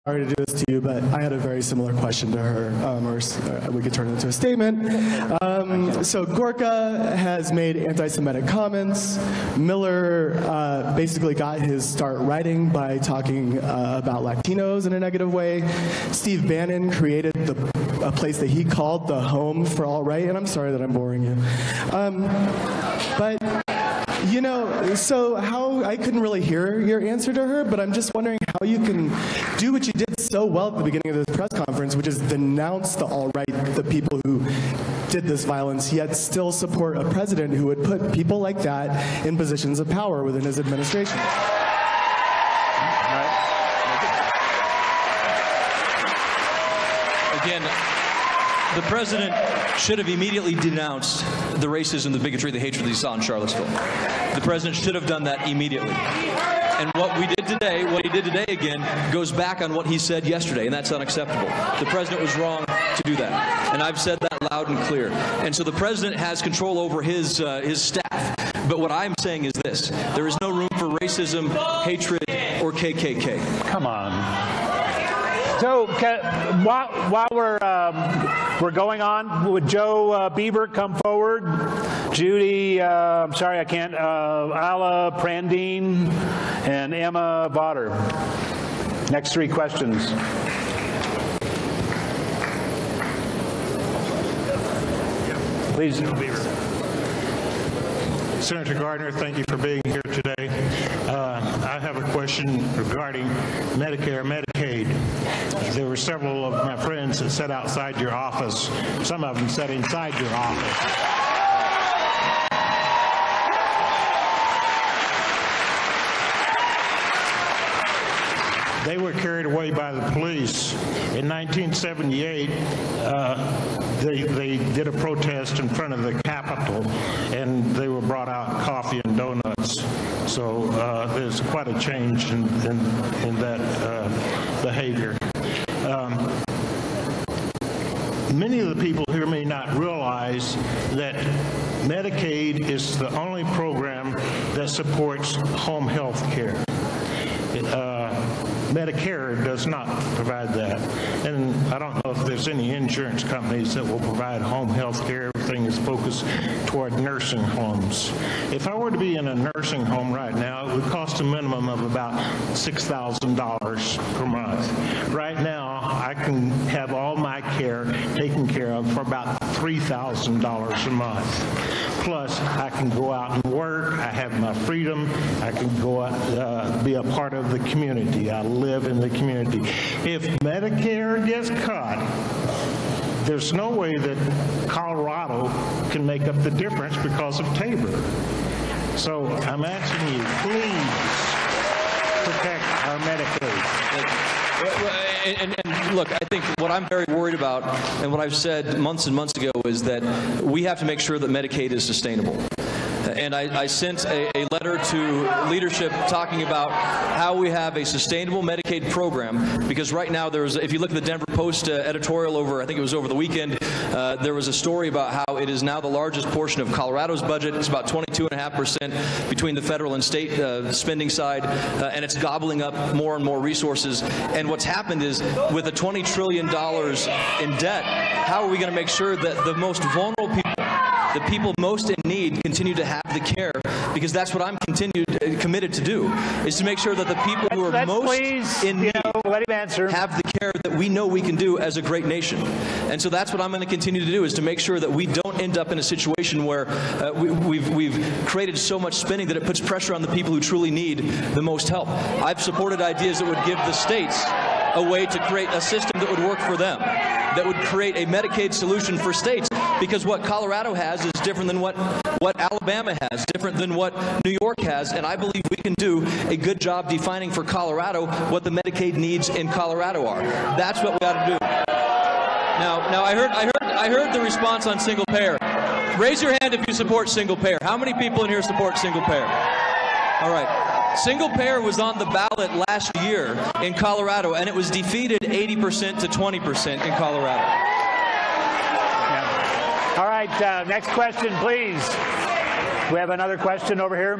sorry to do this to you, but I had a very similar question to her, or we could turn it into a statement. So Gorka has made anti-Semitic comments. Miller basically got his start writing by talking about Latinos in a negative way. Steve Bannon created a place that he called the home for all right, and I'm sorry that I'm boring you. But you know, so how, I couldn't really hear your answer to her, but I'm just wondering how you can do what you did so well at the beginning of this press conference, which is denounce the alt-right, the people who did this violence, yet still support a president who would put people like that in positions of power within his administration. Again, the president should have immediately denounced the racism, the bigotry, the hatred that he saw in Charlottesville. The president should have done that immediately. And what he did today again, goes back on what he said yesterday, and that's unacceptable. The president was wrong to do that, and I've said that loud and clear. And so the president has control over his staff. But what I'm saying is this: there is no room for racism, hatred, or KKK. Come on. So while we're going on, would Joe Beaver come forward? Judy, I'm sorry I can't, Ala Prandine, and Emma Votter. Next three questions. Please. Senator Gardner, thank you for being here today. I have a question regarding Medicare, Medicaid. There were several of my friends that sat outside your office. Some of them sat inside your office. They were carried away by the police. In 1978, they did a protest in front of the Capitol, and they were brought out coffee and donuts. So there's quite a change in that behavior. Many of the people here may not realize that Medicaid is the only program that supports home health care. Medicare does not provide that. And I don't know if there's any insurance companies that will provide home health care. Everything is focused toward nursing homes. If I were to be in a nursing home right now, it would cost a minimum of about $6,000 per month. Right now, I can have all my care taken care of for about $3,000 a month. Plus, I can go out and work. I have my freedom. I can go out, be a part of the community. I live in the community. If Medicare gets cut, there's no way that Colorado can make up the difference because of Tabor. So I'm asking you, please protect our Medicaid. And look, I think what I'm very worried about, and what I've said months and months ago, is that we have to make sure that Medicaid is sustainable. And I sent a letter to leadership talking about how we have a sustainable Medicaid program, because right now there's, if you look at the Denver Post editorial over, I think it was over the weekend, there was a story about how it is now the largest portion of Colorado's budget. It's about 22.5% between the federal and state spending side, and it's gobbling up more and more resources. And what's happened is, with the $20 trillion in debt, how are we going to make sure that the most vulnerable people, the people most in need, continue to have the care? Because that's what I'm committed to do, is to make sure that the people who are most in need have the care that we know we can do as a great nation. And so that's what I'm going to continue to do, is to make sure that we don't end up in a situation where we've created so much spending that it puts pressure on the people who truly need the most help. I've supported ideas that would give the states a way to create a system that would work for them, that would create a Medicaid solution for states, because what Colorado has is different than what Alabama has, different than what New York has, and I believe we can do a good job defining for Colorado what the Medicaid needs in Colorado are. That's what we ought to do. Now I heard the response on single payer. Raise your hand if you support single payer. How many people in here support single payer? All right. Single payer was on the ballot last year in Colorado, and it was defeated 80% to 20% in Colorado. Yeah. All right, next question, please. We have another question over here.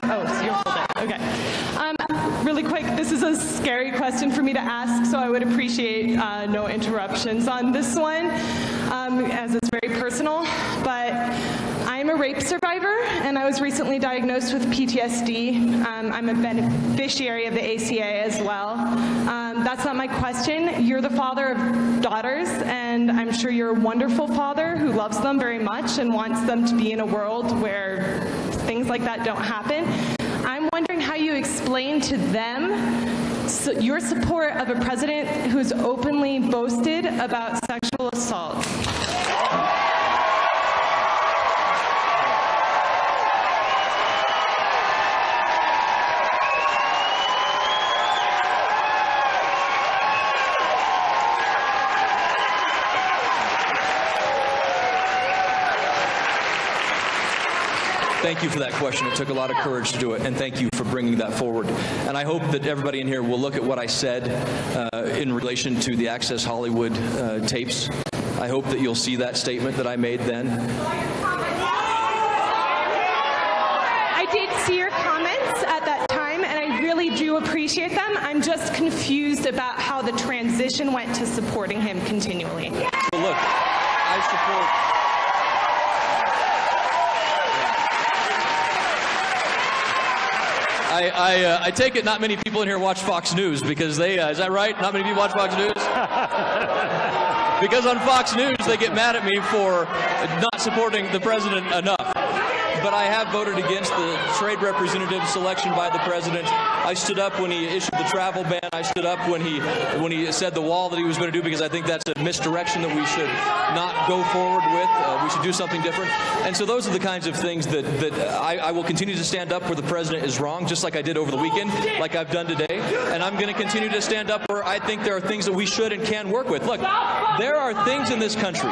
Oh, so you're holding. Okay. scary question for me to ask, so I would appreciate no interruptions on this one, as it's very personal. But I'm a rape survivor, and I was recently diagnosed with PTSD. I'm a beneficiary of the ACA as well. That's not my question. You're the father of daughters, and I'm sure you're a wonderful father who loves them very much and wants them to be in a world where things like that don't happen. I'm wondering how you explain to them your support of a president who's openly boasted about sexual assault. Thank you for that question. It took a lot of courage to do it, and thank you for bringing that forward. And I hope that everybody in here will look at what I said in relation to the Access Hollywood tapes. I hope that you'll see that statement that I made then. I did see your comments at that time, and I really do appreciate them. I'm just confused about how the transition went to supporting him continually. Well, look, I support... I take it not many people in here watch Fox News because they, is that right? Not many people watch Fox News? Because on Fox News, they get mad at me for not supporting the president enough. But I have voted against the trade representative selection by the president. I stood up when he issued the travel ban. I stood up when he said the wall that he was going to do, because I think that's a misdirection that we should not go forward with. We should do something different. And so those are the kinds of things that I will continue to stand up where the president is wrong, just like I did over the weekend, like I've done today. And I'm going to continue to stand up where I think there are things that we should and can work with. Look, there are things in this country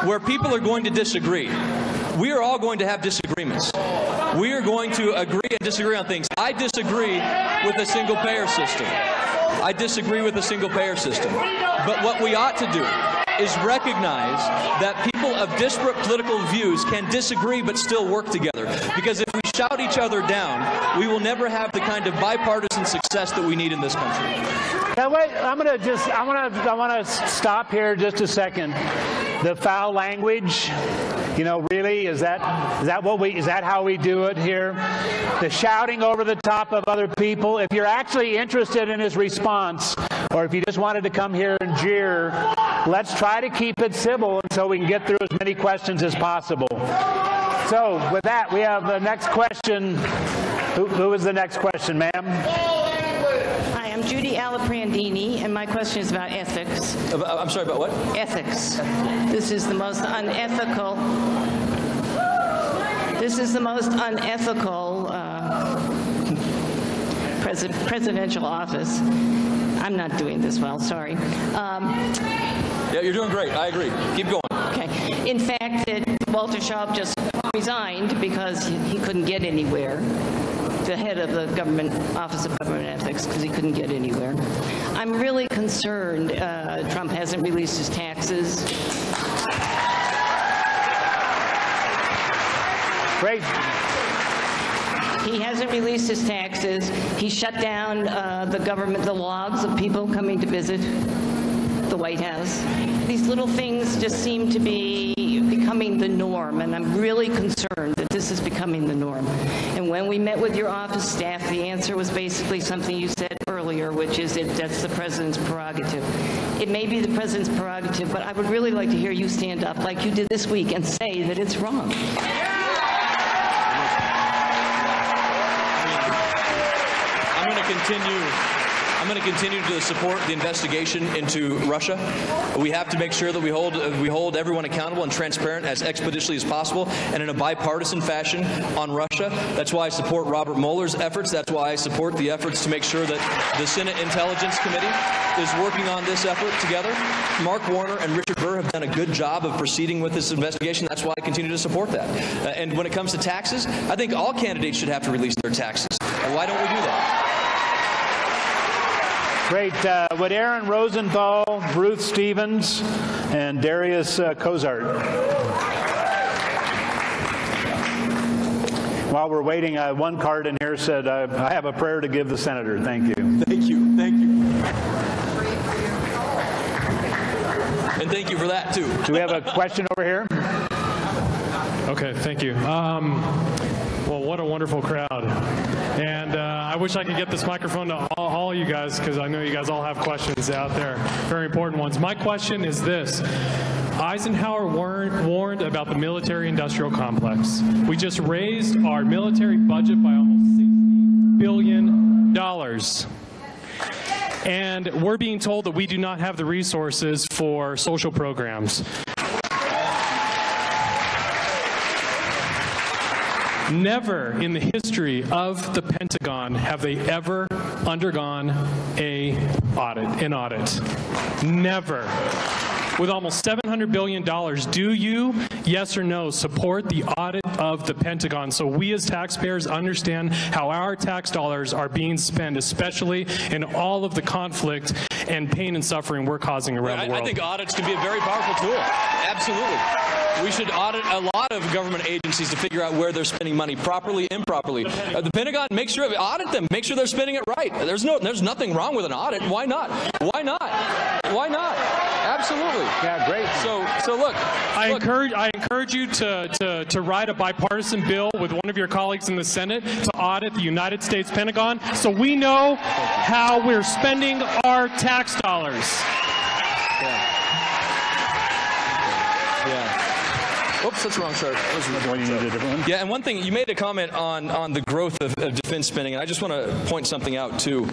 where people are going to disagree. We are all going to have disagreements. We are going to agree and disagree on things. I disagree with a single-payer system. I disagree with a single-payer system. But what we ought to do is recognize that people of disparate political views can disagree but still work together. Because if we shout each other down, we will never have the kind of bipartisan success that we need in this country. Now wait, I want to stop here just a second. The foul language, you know, really, is that how we do it here? The shouting over the top of other people. If you're actually interested in his response, or if you just wanted to come here and jeer, let's try to keep it civil so we can get through as many questions as possible. So with that, we have the next question. Who is the next question, ma'am? Hi, I'm Judy Alaprandini, and my question is about ethics. I'm sorry, about what? Ethics. This is the most unethical. This is the most unethical presidential office. I'm not doing this well. Sorry. Yeah, you're doing great. I agree. Keep going. Okay. In fact, Walter Shaub just resigned because he couldn't get anywhere. The head of the Office of Government Ethics, because he couldn't get anywhere. I'm really concerned Trump hasn't released his taxes. Great. He hasn't released his taxes. He shut down the logs of people coming to visit the White House. These little things just seem to be becoming the norm, and I'm really concerned that this is becoming the norm. And when we met with your office staff, the answer was basically something you said earlier, which is that's the president's prerogative. It may be the president's prerogative, but I would really like to hear you stand up like you did this week and say that it's wrong. I'm going to continue to support the investigation into Russia. We have to make sure that we hold everyone accountable and transparent as expeditiously as possible and in a bipartisan fashion on Russia. That's why I support Robert Mueller's efforts. That's why I support the efforts to make sure that the Senate Intelligence Committee is working on this effort together. Mark Warner and Richard Burr have done a good job of proceeding with this investigation. That's why I continue to support that. And when it comes to taxes, I think all candidates should have to release their taxes. And why don't we do that? Great. Would Aaron Rosenthal, Ruth Stevens, and Darius Cozart While we're waiting, one card in here said, I have a prayer to give the senator. Thank you. Thank you. Thank you. And thank you for that, too. Do we have a question over here? Okay, thank you. Well, what a wonderful crowd. And I wish I could get this microphone to all you guys, because I know you guys all have questions out there, very important ones. My question is this. Eisenhower warned about the military-industrial complex. We just raised our military budget by almost $60 billion. And we're being told that we do not have the resources for social programs. Never in the history of the Pentagon have they ever undergone an audit. Never. With almost $700 billion, do you, yes or no, support the audit of the Pentagon so we as taxpayers understand how our tax dollars are being spent, especially in all of the conflict and pain and suffering we're causing around the world? I think audits can be a very powerful tool. Absolutely. We should audit a lot of government agencies to figure out where they're spending money properly, improperly. The Pentagon, make sure audit them, make sure they're spending it right. There's nothing wrong with an audit. Why not? Why not? Why not? Absolutely. Yeah, great. So look. I encourage you to write a bipartisan bill with one of your colleagues in the Senate to audit the United States Pentagon so we know how we're spending our tax dollars. Oops, that's the wrong chart. Yeah, and one thing, you made a comment on the growth of defense spending, and I just want to point something out, too,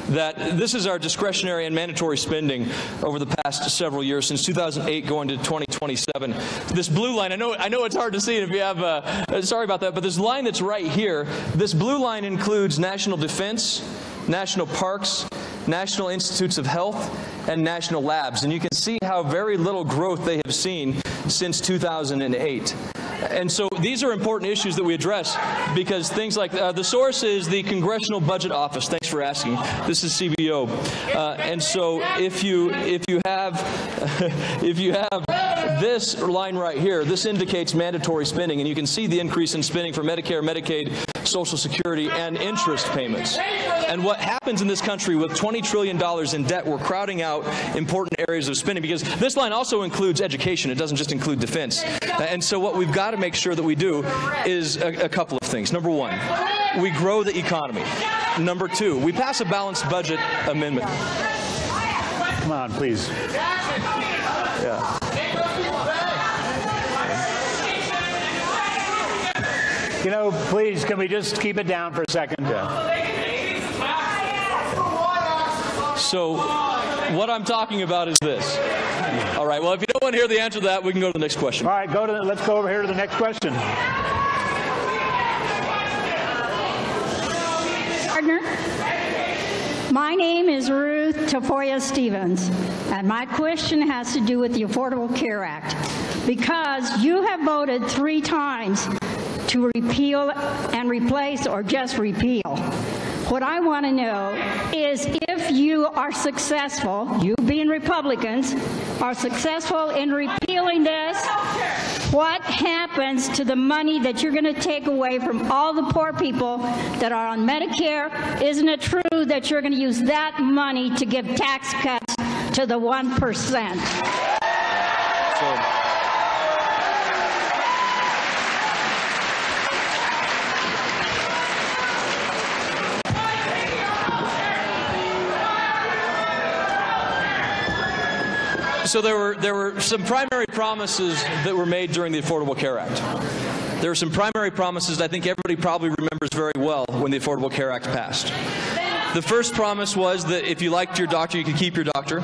that this is our discretionary and mandatory spending over the past several years, since 2008 going to 2027. This blue line, I know it's hard to see it if you have, sorry about that, but this line that's right here, this blue line includes national defense, national parks, National Institutes of Health, and national labs. And you can see how very little growth they have seen since 2008. And so these are important issues that we address because things like the source is the Congressional Budget Office. Thanks for asking. This is CBO. And so if you have this line right here, this indicates mandatory spending, and you can see the increase in spending for Medicare, Medicaid, Social Security, and interest payments. And what happens in this country with $20 trillion in debt, we're crowding out important areas of spending because this line also includes education. It doesn't just include defense. And so what we've got to make sure that we do is a couple of things. Number one, we grow the economy. Number two, we pass a balanced budget amendment. Come on, please. Yeah. You know, please, can we just keep it down for a second? So what I'm talking about is this. All right, well, if you don't want to hear the answer to that, we can go to the next question. All right, let's go over here to the next question. Gardner. My name is Ruth Tafoya Stevens, and my question has to do with the Affordable Care Act. Because you have voted 3 times to repeal and replace or just repeal. What I want to know is if you are successful, you being Republicans, are successful in repealing this, what happens to the money that you're going to take away from all the poor people that are on Medicare? Isn't it true that you're going to use that money to give tax cuts to the 1%? So there were some primary promises that were made during the Affordable Care Act. There were some primary promises that I think everybody probably remembers very well when the Affordable Care Act passed. The first promise was that if you liked your doctor, you could keep your doctor.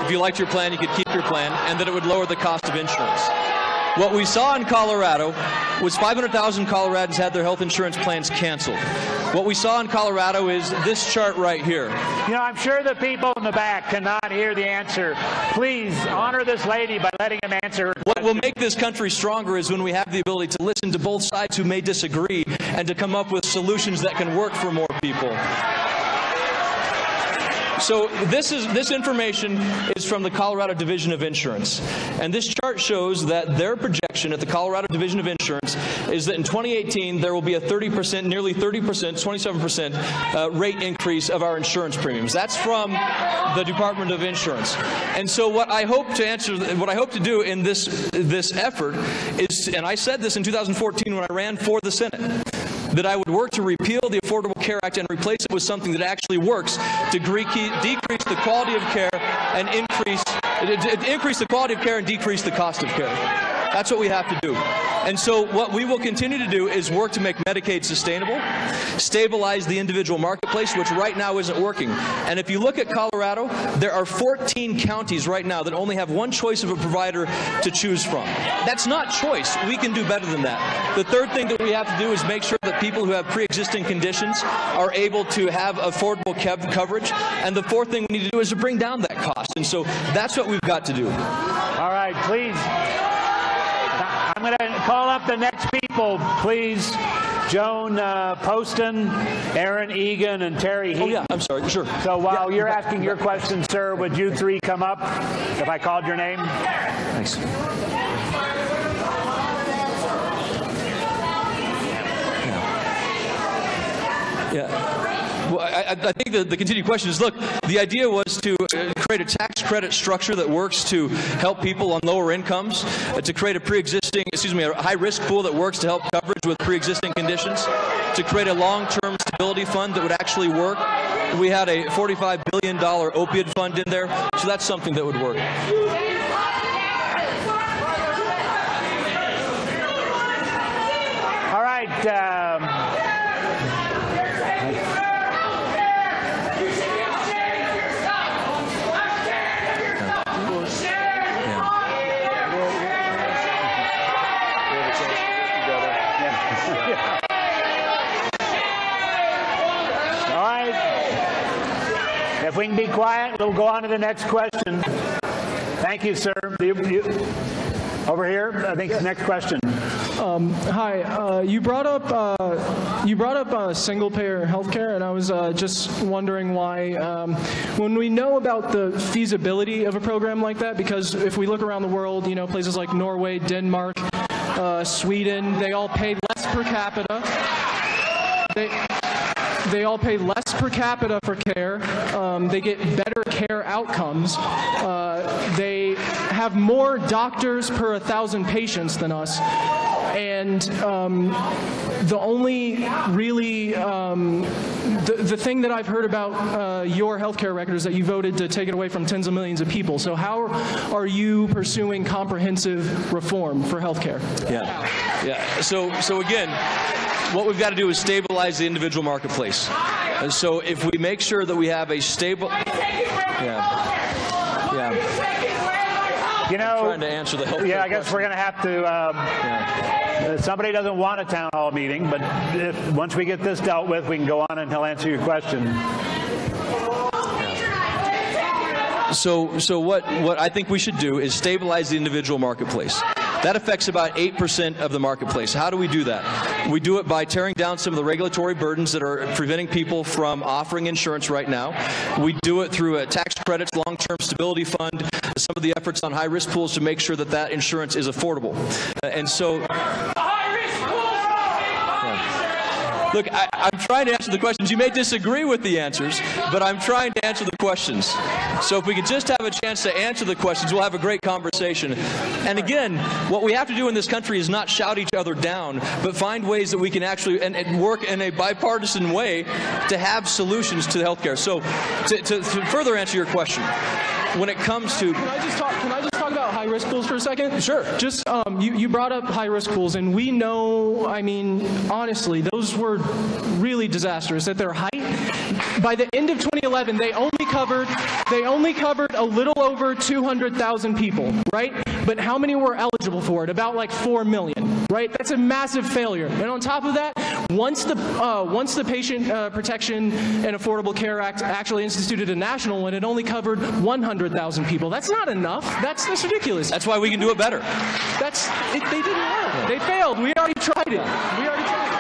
If you liked your plan, you could keep your plan, and that it would lower the cost of insurance. What we saw in Colorado was 500,000 Coloradans had their health insurance plans canceled. What we saw in Colorado is this chart right here. You know, I'm sure the people in the back cannot hear the answer. Please honor this lady by letting him answer her question. What will make this country stronger is when we have the ability to listen to both sides who may disagree and to come up with solutions that can work for more people. So this information is from the Colorado Division of Insurance. And this chart shows that their projection at the Colorado Division of Insurance is that in 2018 there will be a 30%, nearly 30%, 27% rate increase of our insurance premiums. That's from the Department of Insurance. And so what I hope to do in this effort is, and I said this in 2014 when I ran for the Senate, that I would work to repeal the Affordable Care Act and replace it with something that actually works to decrease the quality of care and increase the quality of care and decrease the cost of care. That's what we have to do. And so what we will continue to do is work to make Medicaid sustainable, stabilize the individual marketplace, which right now isn't working. And if you look at Colorado, there are 14 counties right now that only have one choice of a provider to choose from. That's not choice. We can do better than that. The third thing that we have to do is make sure that people who have pre-existing conditions are able to have affordable coverage. And the fourth thing we need to do is to bring down that cost. And so that's what we've got to do. All right, please. I'm going to call up the next people, please. Joan Poston, Aaron Egan, and Terry Heaton. Oh, yeah, I'm sorry, sure. So while you're asking your question, sir, would you three come up if I called your name? Thanks. Yeah. Well, I think the continued question is, look, the idea was to create a tax credit structure that works to help people on lower incomes, to create a high-risk pool that works to help coverage with pre-existing conditions, to create a long-term stability fund that would actually work. We had a $45 billion opioid fund in there, so that's something that would work. All right. If we can be quiet, we'll go on to the next question. Thank you, sir. Over here, I think the next question. Hi. You brought up single-payer healthcare, and I was just wondering why, when we know about the feasibility of a program like that, because if we look around the world, you know, places like Norway, Denmark, Sweden, they all pay less per capita. They all pay less per capita for care. They get better care outcomes. They have more doctors per 1,000 patients than us. And the only really, the thing that I've heard about your healthcare record is that you voted to take it away from tens of millions of people. So how are you pursuing comprehensive reform for healthcare? Yeah. So again, what we've got to do is stabilize the individual marketplace. And so if we make sure that we have a stable... You know, I'm trying to answer the health. Yeah, I guess we're going to have to. Somebody doesn't want a town hall meeting, but once we get this dealt with, we can go on and he'll answer your question. So what I think we should do is stabilize the individual marketplace. That affects about 8% of the marketplace. How do we do that? We do it by tearing down some of the regulatory burdens that are preventing people from offering insurance right now. We do it through a tax credits, long-term stability fund, some of the efforts on high-risk pools to make sure that that insurance is affordable. And so... Look, I'm trying to answer the questions. You may disagree with the answers, but I'm trying to answer the questions. So if we could just have a chance to answer the questions, we'll have a great conversation. And again, what we have to do in this country is not shout each other down, but find ways that we can actually and work in a bipartisan way to have solutions to healthcare. So to further answer your question, when it comes to... Can I just talk about high-risk pools for a second? Sure. Just, you brought up high-risk pools, and we know, I mean, honestly, those were really disastrous at their height. By the end of 2011, they only covered a little over 200,000 people, right? But how many were eligible for it? About like 4 million, right? That's a massive failure. And on top of that, once the Patient Protection and Affordable Care Act actually instituted a national one, it only covered 100,000 people. That's not enough. That's ridiculous. That's why we can do it better. They didn't work. They failed. We already tried it.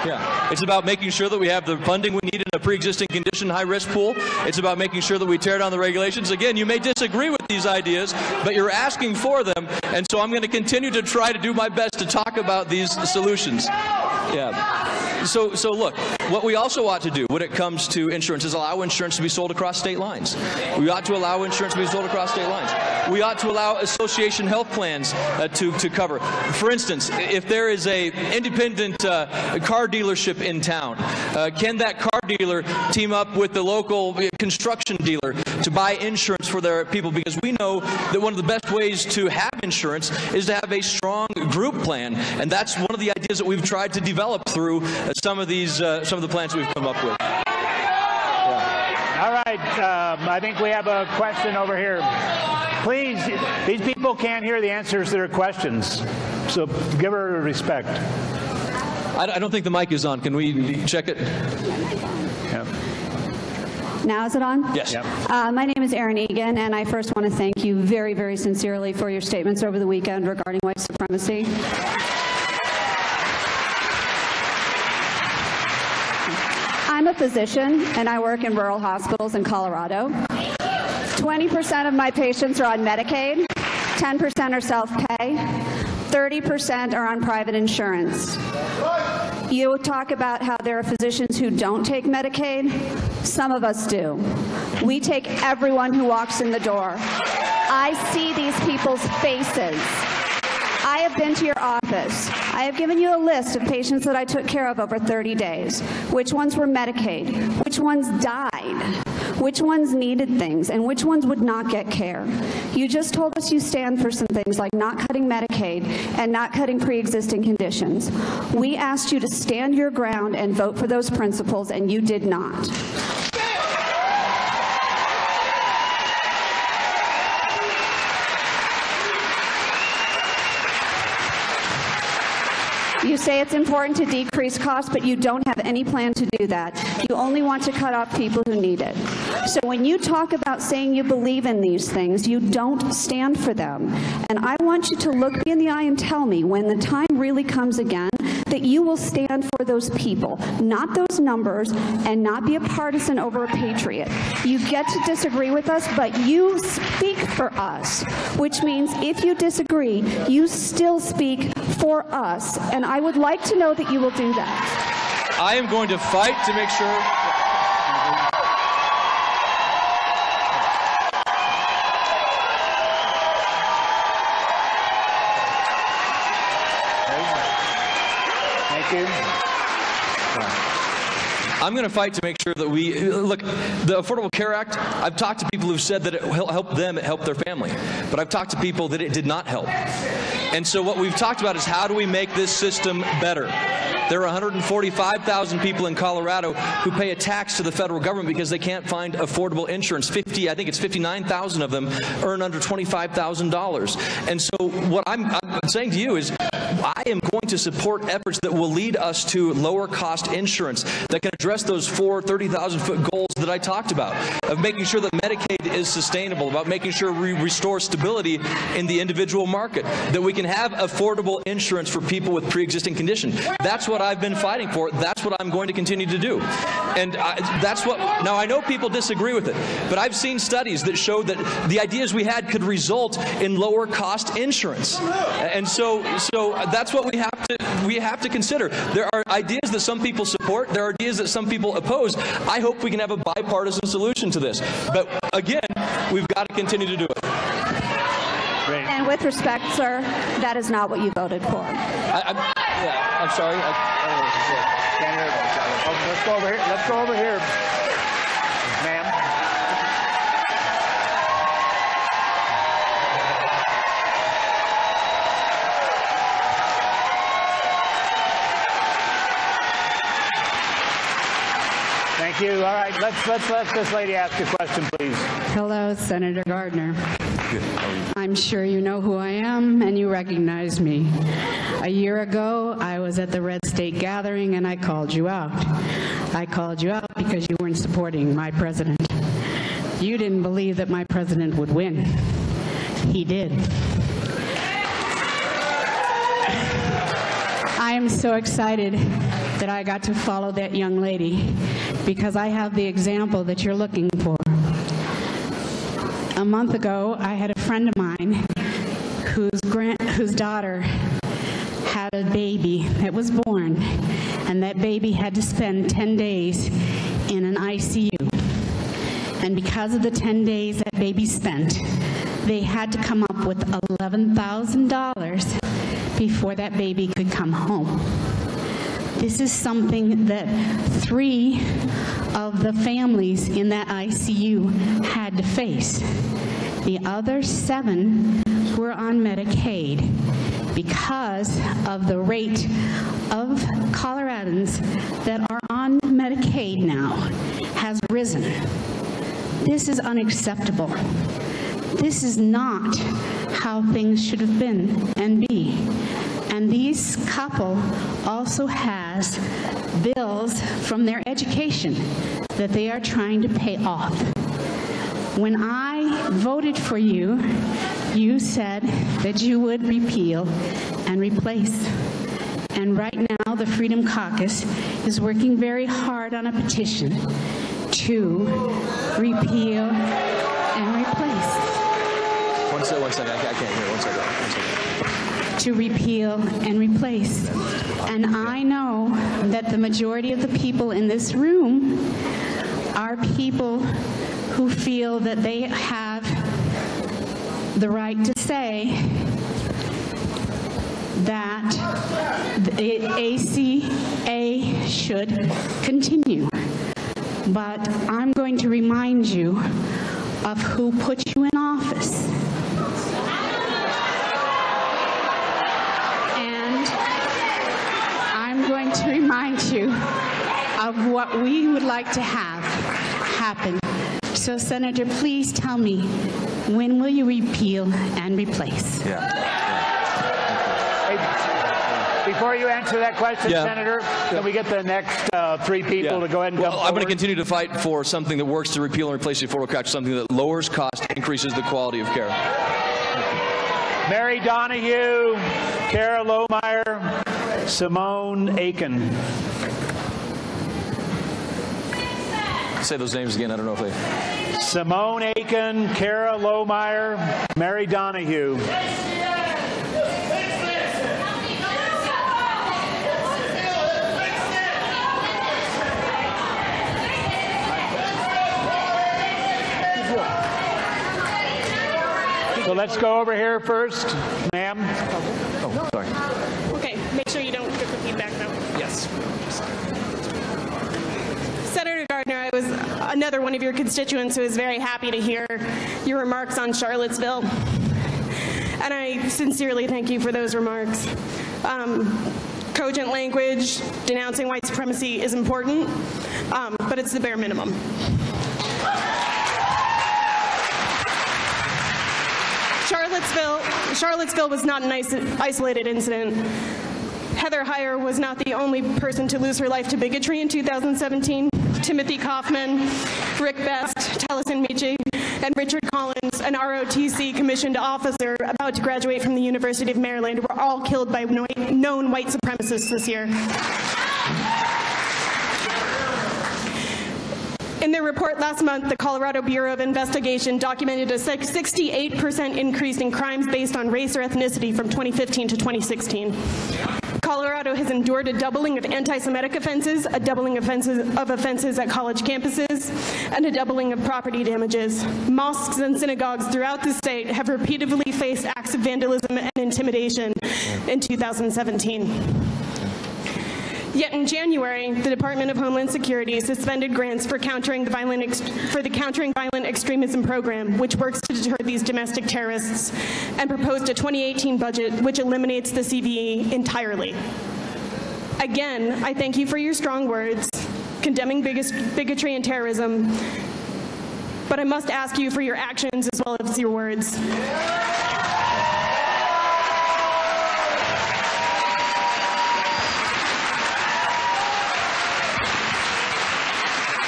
Yeah, it's about making sure that we have the funding we need in a pre-existing condition high-risk pool. It's about making sure that we tear down the regulations. Again, you may disagree with these ideas, but you're asking for them, and so I'm going to continue to try to do my best to talk about these solutions. Yeah. So look, what we also ought to do when it comes to insurance is allow insurance to be sold across state lines. We ought to allow insurance to be sold across state lines. We ought to allow association health plans to cover. For instance, if there is a independent car dealership in town, can that car dealer team up with the local construction dealer to buy insurance for their people? Because we know that one of the best ways to have insurance is to have a strong group plan, and that's one of the ideas that we've tried to develop through some of the plans we've come up with. All right, I think we have a question over here. Please, these people can't hear the answers to their questions, so give her respect. I don't think the mic is on. Can we check it? Yeah. Now is it on? Yes. Yep. My name is Erin Egan, and I first want to thank you very, very sincerely for your statements over the weekend regarding white supremacy. I'm a physician, and I work in rural hospitals in Colorado. 20% of my patients are on Medicaid, 10% are self-pay, 30% are on private insurance. You talk about how there are physicians who don't take Medicaid. Some of us do. We take everyone who walks in the door. I see these people's faces. I have been to your office. I have given you a list of patients that I took care of over 30 days. Which ones were Medicaid? Which ones died? Which ones needed things? And which ones would not get care? You just told us you stand for some things like not cutting Medicaid and not cutting pre-existing conditions. We asked you to stand your ground and vote for those principles, and you did not. You say it's important to decrease costs, but you don't have any plan to do that. You only want to cut off people who need it. So when you talk about saying you believe in these things, you don't stand for them. And I want you to look me in the eye and tell me when the time really comes again that you will stand for those people, not those numbers, and not be a partisan over a patriot. You get to disagree with us, but you speak for us, which means if you disagree, you still speak for us. And I would like to know that you will do that. I am going to fight to make sure. Thank you. I'm going to fight to make sure that we look. The Affordable Care Act, I've talked to people who've said that it will help them, it helped their family. But I've talked to people that it did not help. And so what we've talked about is how do we make this system better? There are 145,000 people in Colorado who pay a tax to the federal government because they can't find affordable insurance. I think it's 59,000 of them earn under $25,000. And so what I'm saying to you is I am going to support efforts that will lead us to lower cost insurance that can address those 4 30,000-foot goals that I talked about, of making sure that Medicaid is sustainable, about making sure we restore stability in the individual market, that we can have affordable insurance for people with pre-existing conditions. That's what I've been fighting for. That's what I'm going to continue to do. And that's what, now I know people disagree with it, but I've seen studies that show that the ideas we had could result in lower cost insurance. And so that's what we have to consider. There are ideas that some people support, there are ideas that some people oppose. I hope we can have a bipartisan solution to this. But again, we've got to continue to do it. Great. And with respect, sir, that is not what you voted for. I'm sorry. Can't hear that. Oh, let's go over here. Let's go over here, ma'am. Thank you. All right, let's let this lady ask a question, please. Hello, Senator Gardner. I'm sure you know who I am and you recognize me. A year ago, I was at the Red State Gathering and I called you out. I called you out because you weren't supporting my president. You didn't believe that my president would win. He did. I am so excited that I got to follow that young lady because I have the example that you're looking for. A month ago, I had a friend of mine whose daughter had a baby that was born, and that baby had to spend 10 days in an ICU. And because of the 10 days that baby spent, they had to come up with $11,000 before that baby could come home. This is something that 3 of the families in that ICU had to face. The other 7 were on Medicaid because of the rate of Coloradans that are on Medicaid now has risen. This is unacceptable. This is not how things should have been and be. And this couple also has bills from their education that they are trying to pay off. When I voted for you, you said that you would repeal and replace. And right now, the Freedom Caucus is working very hard on a petition to repeal and replace. One second. I can't hear. One second. To repeal and replace. And I know that the majority of the people in this room are people who feel that they have the right to say that the ACA should continue. But I'm going to remind you of who put you in office. And I'm going to remind you of what we would like to have happen. So, Senator, please tell me, when will you repeal and replace? Before you answer that question, Senator, can we get the next 3 people to go ahead and come forward? I'm going to continue to fight for something that works to repeal and replace the Affordable Care Act, something that lowers cost, increases the quality of care. Mary Donahue, Kara Lohmeyer, Simone Aiken. Say those names again. I don't know if they... Simone Aiken, Kara Lohmeyer, Mary Donahue. So let's go over here first, ma'am. Oh, sorry. Okay, make sure you don't get the feedback though. Yes. Senator Gardner, I was another one of your constituents who was very happy to hear your remarks on Charlottesville. And I sincerely thank you for those remarks. Cogent language denouncing white supremacy is important, but it's the bare minimum. Charlottesville was not an isolated incident. Heather Heyer was not the only person to lose her life to bigotry in 2017. Timothy Kaufman, Rick Best, Taliesin Michi, and Richard Collins, an ROTC commissioned officer about to graduate from the University of Maryland, were all killed by known white supremacists this year. In their report last month, the Colorado Bureau of Investigation documented a 68% increase in crimes based on race or ethnicity from 2015 to 2016. Colorado has endured a doubling of anti-Semitic offenses, a doubling of offenses at college campuses, and a doubling of property damages. Mosques and synagogues throughout the state have repeatedly faced acts of vandalism and intimidation in 2017. Yet in January, the Department of Homeland Security suspended grants for the Countering Violent Extremism program, which works to deter these domestic terrorists, and proposed a 2018 budget which eliminates the CVE entirely. Again, I thank you for your strong words condemning bigotry and terrorism, but I must ask you for your actions as well as your words.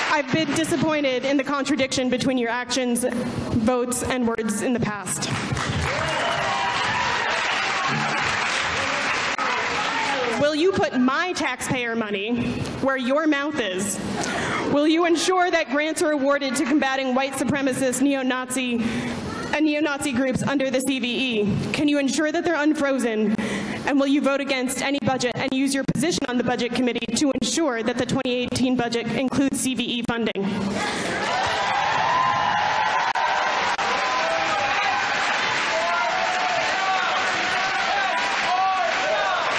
I've been disappointed in the contradiction between your actions, votes, and words in the past. Will you put my taxpayer money where your mouth is? Will you ensure that grants are awarded to combating white supremacist neo-Nazi groups under the CVE? Can you ensure that they're unfrozen? And will you vote against any budget and use your position on the Budget Committee to ensure that the 2018 budget includes CVE funding?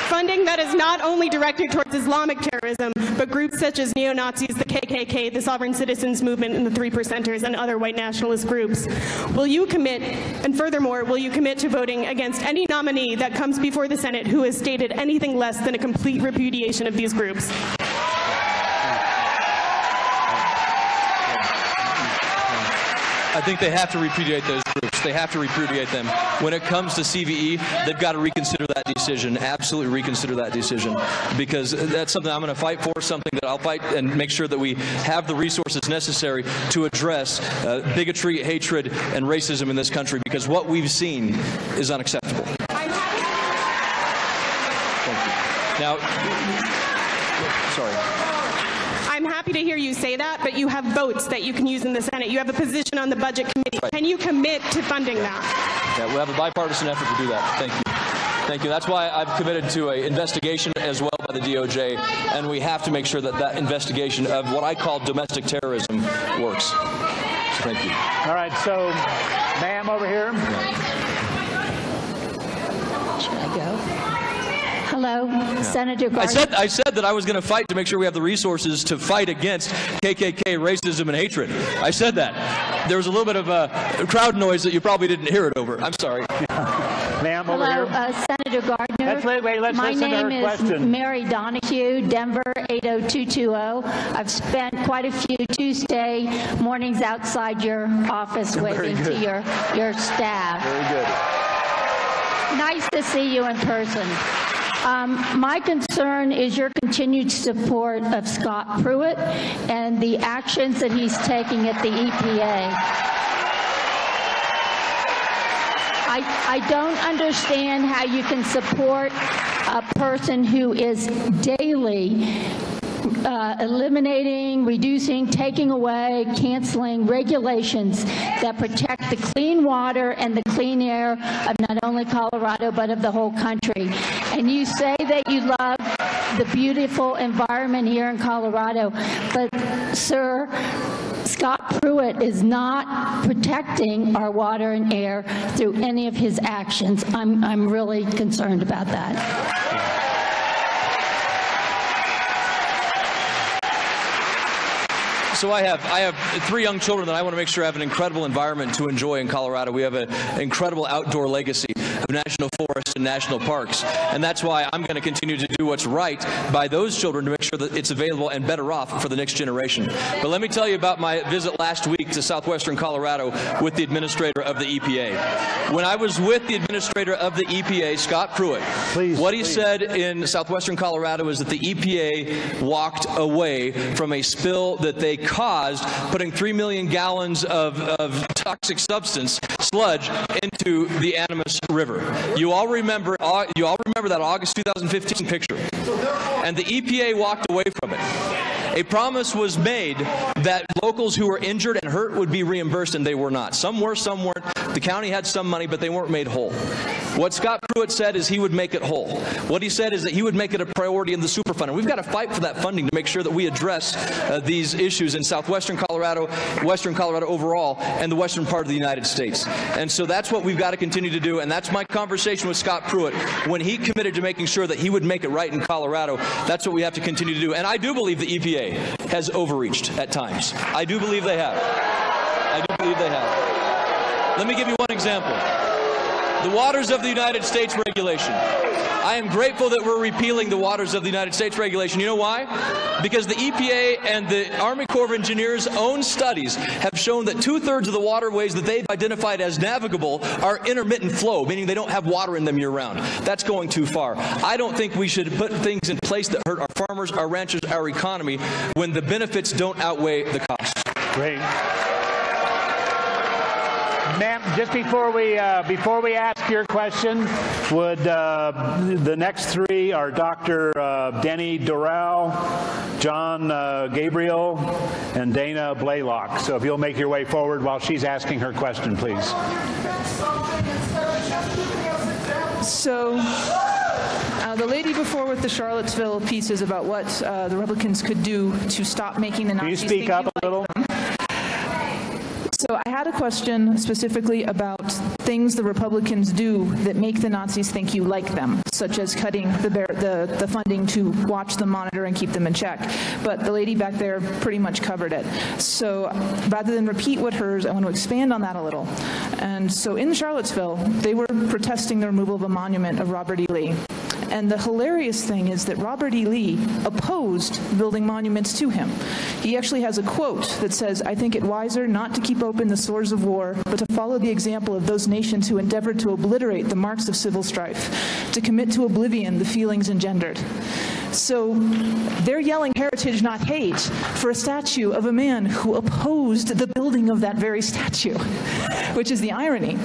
Funding that is not only directed towards Islamic terrorism, but groups such as neo-Nazis, the KKK, the Sovereign Citizens Movement, and the Three Percenters, and other white nationalist groups. Will you commit, and furthermore, will you commit to voting against any nominee that comes before the Senate who has stated anything less than a complete repudiation of these groups? I think they have to repudiate those groups. They have to repudiate them. When it comes to CVE, they've got to reconsider that decision, absolutely reconsider that decision, because that's something I'm going to fight for, something that I'll fight and make sure that we have the resources necessary to address bigotry, hatred, and racism in this country, because what we've seen is unacceptable. Thank you. Now, sorry. I'm happy to hear you say that, but you have votes that you can use in the Senate. You have a position on the Budget Committee. Right. Can you commit to funding that? Yeah, we'll have a bipartisan effort to do that. Thank you. Thank you. That's why I've committed to an investigation as well by the DOJ, and we have to make sure that that investigation of what I call domestic terrorism works. So thank you. All right, so ma'am over here. Should I go? Hello, Senator Gardner. I said that I was going to fight to make sure we have the resources to fight against KKK racism and hatred. I said that. There was a little bit of crowd noise that you probably didn't hear it over. I'm sorry. Ma'am, over here. Senator Gardner. Let's My listen to her name question. is Mary Donahue, Denver 80220. I've spent quite a few Tuesday mornings outside your office waiting to your staff. Very good. Nice to see you in person. My concern is your continued support of Scott Pruitt and the actions that he's taking at the EPA. I don't understand how you can support a person who is daily eliminating, reducing, taking away, canceling regulations that protect the clean water and the clean air of not only Colorado but of the whole country. And you say that you love the beautiful environment here in Colorado, but sir, Scott Pruitt is not protecting our water and air through any of his actions. I'm really concerned about that. So I have 3 young children that I want to make sure have an incredible environment to enjoy in Colorado. We have an incredible outdoor legacy of national forests and national parks, and that's why I'm going to continue to do what's right by those children to make sure that it's available and better off for the next generation. But let me tell you about my visit last week to southwestern Colorado with the administrator of the EPA. When I was with the administrator of the EPA, Scott Pruitt, what he said in southwestern Colorado is that the EPA walked away from a spill that they caused, putting 3 million gallons of toxic substance, sludge, into the Animas River. You all remember that August 2015 picture. And the EPA walked away from it. A promise was made that locals who were injured and hurt would be reimbursed, and they were not. Some were, some weren't. The county had some money, but they weren't made whole. What Scott Pruitt said is he would make it whole. What he said is that he would make it a priority in the Superfund. And we've got to fight for that funding to make sure that we address these issues in southwestern Colorado, western Colorado overall, and the western part of the United States. And so that's what we've got to continue to do, and that's my conversation with Scott Pruitt. When he committed to making sure that he would make it right in Colorado, that's what we have to continue to do. And I do believe the EPA has overreached at times. I do believe they have. I do believe they have. Let me give you one example. The Waters of the United States regulation. I am grateful that we're repealing the Waters of the United States regulation. You know why? Because the EPA and the Army Corps of Engineers' own studies have shown that 2/3 of the waterways that they've identified as navigable are intermittent flow, meaning they don't have water in them year-round. That's going too far. I don't think we should put things in place that hurt our farmers, our ranchers, our economy when the benefits don't outweigh the costs. Great. Ma'am, just before we ask your question, would the next three are Dr. Denny Doral, John Gabriel, and Dana Blaylock. So if you'll make your way forward while she's asking her question, please. So the lady before with the Charlottesville pieces about what the Republicans could do to stop making the Nazis Can you speak up a little? So I had a question specifically about things the Republicans do that make the Nazis think you like them, such as cutting the funding to watch them, monitor, and keep them in check. But the lady back there pretty much covered it. So rather than repeat what hers, I want to expand on that a little. And so in Charlottesville, they were protesting the removal of a monument of Robert E. Lee. And the hilarious thing is that Robert E. Lee opposed building monuments to him. He actually has a quote that says, "I think it wiser not to keep open the sores of war, but to follow the example of those nations who endeavored to obliterate the marks of civil strife, to commit to oblivion the feelings engendered." So they're yelling heritage, not hate, for a statue of a man who opposed the building of that very statue, which is the irony.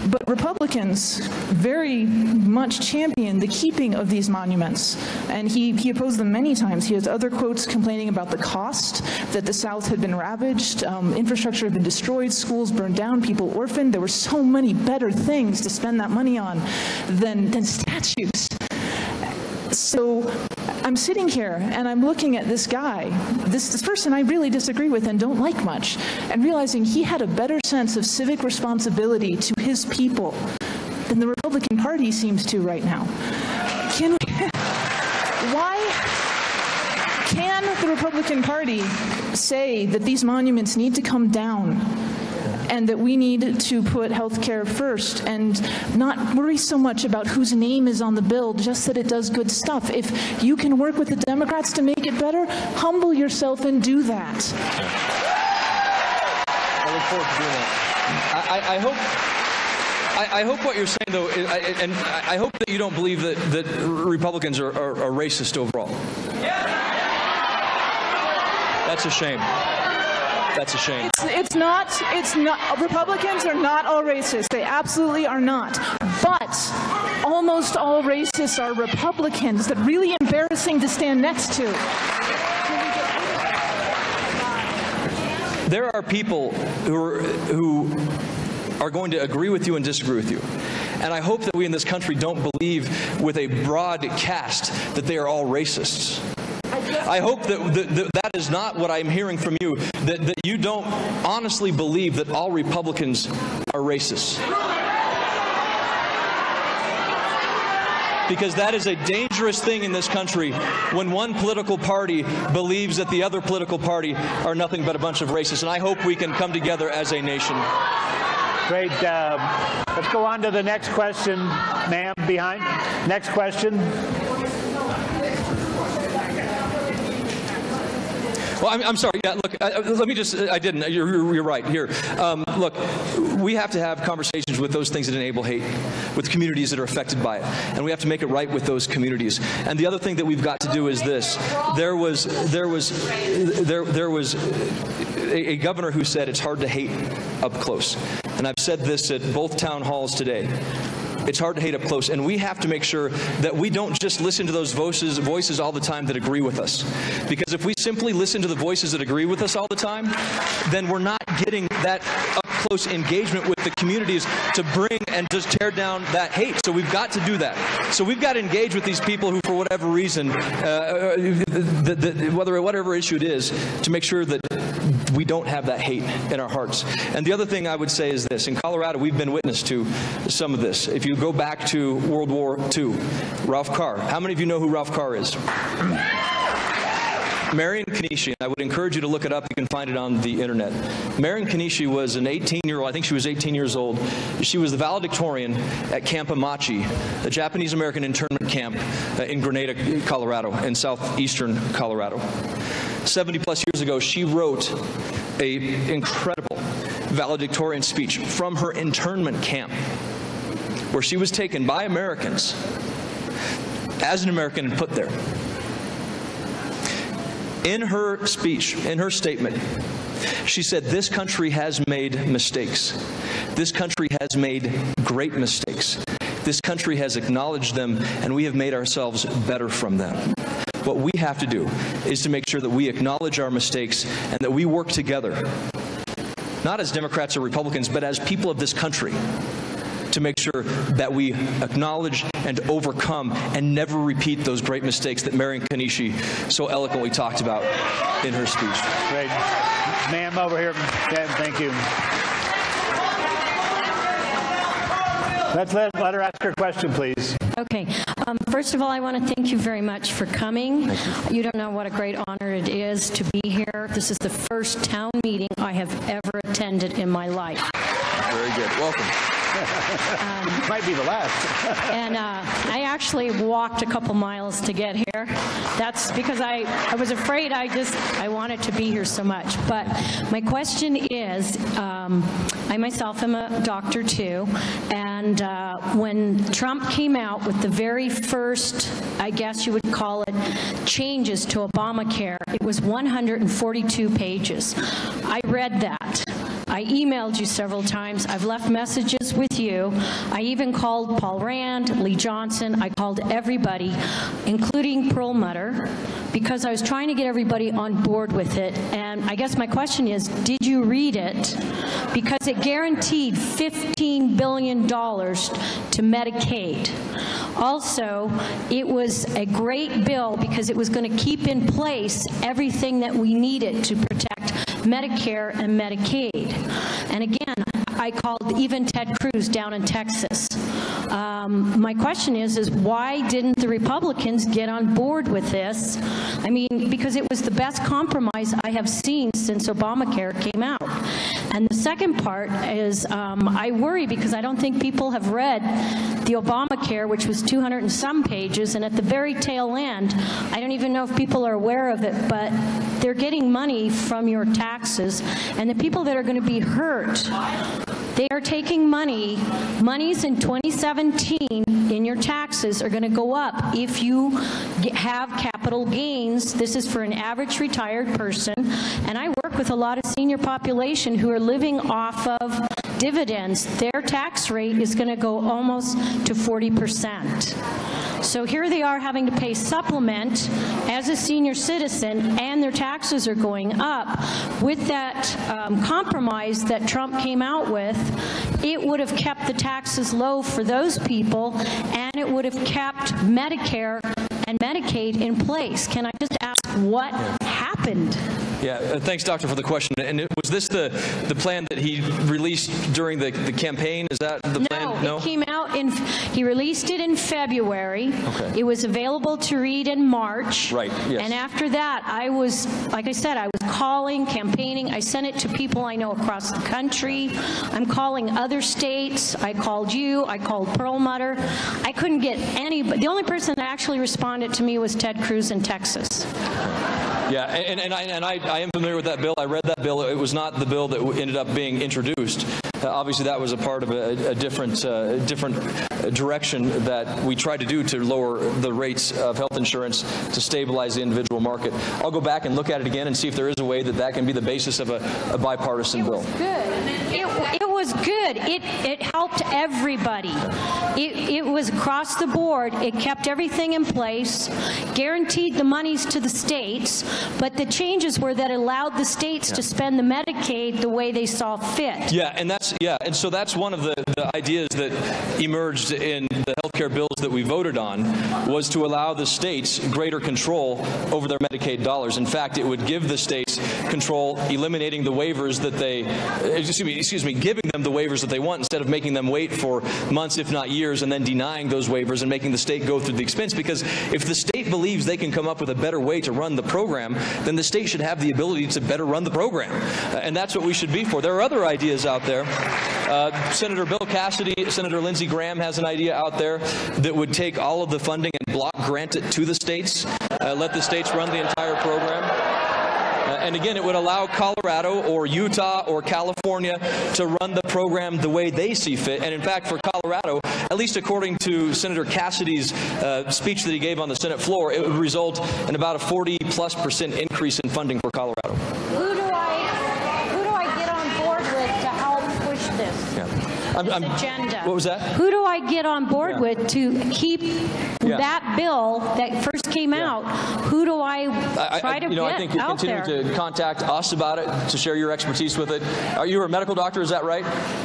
But Republicans very much champion the keeping of these monuments, and he opposed them many times. He has other quotes complaining about the cost, that the South had been ravaged, infrastructure had been destroyed, schools burned down, people orphaned. There were so many better things to spend that money on than statues. So I'm sitting here and I'm looking at this guy, this person I really disagree with and don't like much, and realizing he had a better sense of civic responsibility to his people than the Republican Party seems to right now. Why can the Republican Party say that these monuments need to come down and that we need to put health care first and not worry so much about whose name is on the bill, just that it does good stuff? If you can work with the Democrats to make it better, humble yourself and do that. I look forward to doing that. I hope what you're saying, though, and I hope that you don't believe that Republicans are racist overall. That's a shame. That's a shame. It's not, Republicans are not all racist. They absolutely are not. But almost all racists are Republicans. That's really embarrassing to stand next to. There are people who are going to agree with you and disagree with you. And I hope that we in this country don't believe with a broad cast that they are all racists. I hope that is not what I'm hearing from you, that you don't honestly believe that all Republicans are racists. Because that is a dangerous thing in this country when one political party believes that the other political party are nothing but a bunch of racists. And I hope we can come together as a nation. Great. Let's go on to the next question, ma'am, behind. Next question. Well, I'm sorry. Yeah, look, let me just, I didn't. You're right. Here. Look, we have to have conversations with those things that enable hate, with communities that are affected by it. And we have to make it right with those communities. And the other thing that we've got to do is this. There was a governor who said it's hard to hate up close. And I've said this at both town halls today. It's hard to hate up close, and we have to make sure that we don't just listen to those voices all the time that agree with us. Because if we simply listen to the voices that agree with us all the time, then we're not getting that up-close engagement with the communities to bring and just tear down that hate. So we've got to do that. So we've got to engage with these people who, for whatever reason, whatever issue it is, to make sure that we don't have that hate in our hearts. And the other thing I would say is this. In Colorado, we've been witness to some of this. If you go back to World War II, Ralph Carr. How many of you know who Ralph Carr is? Marion Kanishi, and I would encourage you to look it up. You can find it on the internet. Marion Kanishi was an 18-year-old, I think she was 18 years old. She was the valedictorian at Camp Amachi, a Japanese-American internment camp in Grenada, Colorado, in southeastern Colorado. 70-plus years ago, she wrote an incredible valedictorian speech from her internment camp, where she was taken by Americans as an American and put there. In her speech, in her statement, she said, "This country has made mistakes. This country has made great mistakes. This country has acknowledged them, and we have made ourselves better from them. What we have to do is to make sure that we acknowledge our mistakes and that we work together, not as Democrats or Republicans, but as people of this country, to make sure that we acknowledge and overcome and never repeat those great mistakes that Marion Kanishi so eloquently talked about in her speech. Great. Ma'am over here. Thank you. Let's let her ask her question, please. Okay. First of all, I want to thank you very much for coming. You don't know what a great honor it is to be here. This is the first town meeting I have ever attended in my life. Very good. Welcome. Might be the last. And I actually walked a couple miles to get here. That's because I was afraid I wanted to be here so much. But my question is, I myself am a doctor too, and when Trump came out with the very first, I guess you would call it, changes to Obamacare, it was 142 pages. I read that. I emailed you several times. I've left messages with you. I even called Paul Rand, Lee Johnson. I called everybody, including Perlmutter, because I was trying to get everybody on board with it. And I guess my question is, did you read it? Because it guaranteed $15 billion to Medicaid. Also, it was a great bill because it was going to keep in place everything that we needed to protect Medicare and Medicaid. And again, I called even Ted Cruz down in Texas. My question is why didn't the Republicans get on board with this? I mean, because it was the best compromise I have seen since Obamacare came out. And the second part is I worry because I don't think people have read the Obamacare, which was 200 and some pages, and at the very tail end, I don't even know if people are aware of it, but they're getting money from your taxes, and the people that are going to be hurt, they are taking monies in 2017 in your taxes are going to go up if you have capital gains. This is for an average retired person, and I work with a lot of senior population who are living off of dividends. Their tax rate is going to go almost to 40%. So here they are having to pay supplement as a senior citizen, and their taxes are going up. With that compromise that Trump came out with, it would have kept the taxes low for those people, and it would have kept Medicare and Medicaid in place. Can I just ask what happened? Yeah, thanks, Doctor, for the question. And was this the plan that he released during the campaign? Is that the plan? No, it came out he released it in February. Okay. It was available to read in March. Right, yes. And after that, I was, like I said, I was calling, campaigning. I sent it to people I know across the country. I'm calling other states. I called you. I called Perlmutter. I couldn't get anybody. The only person that actually responded to me was Ted Cruz in Texas. Yeah, and I am familiar with that bill. I read that bill. It was not the bill that ended up being introduced. Obviously, that was a part of a different direction that we tried to do to lower the rates of health insurance to stabilize the individual market. I'll go back and look at it again and see if there is a way that can be the basis of a bipartisan bill. It was good. It helped everybody. It was across the board. It kept everything in place, guaranteed the monies to the states, but the changes were that allowed the states to spend the Medicaid the way they saw fit. Yeah, and so that's one of the ideas that emerged in the healthcare bills that we voted on, was to allow the states greater control over their Medicaid dollars. In fact, it would give the states control, eliminating the waivers that they, giving them the waivers that they want instead of making them wait for months, if not years, and then denying those waivers and making the state go through the expense. Because if the state believes they can come up with a better way to run the program, then the state should have the ability to better run the program. And that's what we should be for. There are other ideas out there. Senator Bill Cassidy, Senator Lindsey Graham has an idea out there that would take all of the funding and block grant it to the states, let the states run the entire program. And again, it would allow Colorado or Utah or California to run the program the way they see fit. And in fact, for Colorado, at least according to Senator Cassidy's speech that he gave on the Senate floor, it would result in about a 40+% increase in funding for Colorado. Who do I get on board with to help push this? agenda. What was that? Who do I get on board with to keep that bill that first came out? Who do I try to get I think you're out continuing there? to contact us about it, to share your expertise with it. You were a medical doctor, is that right?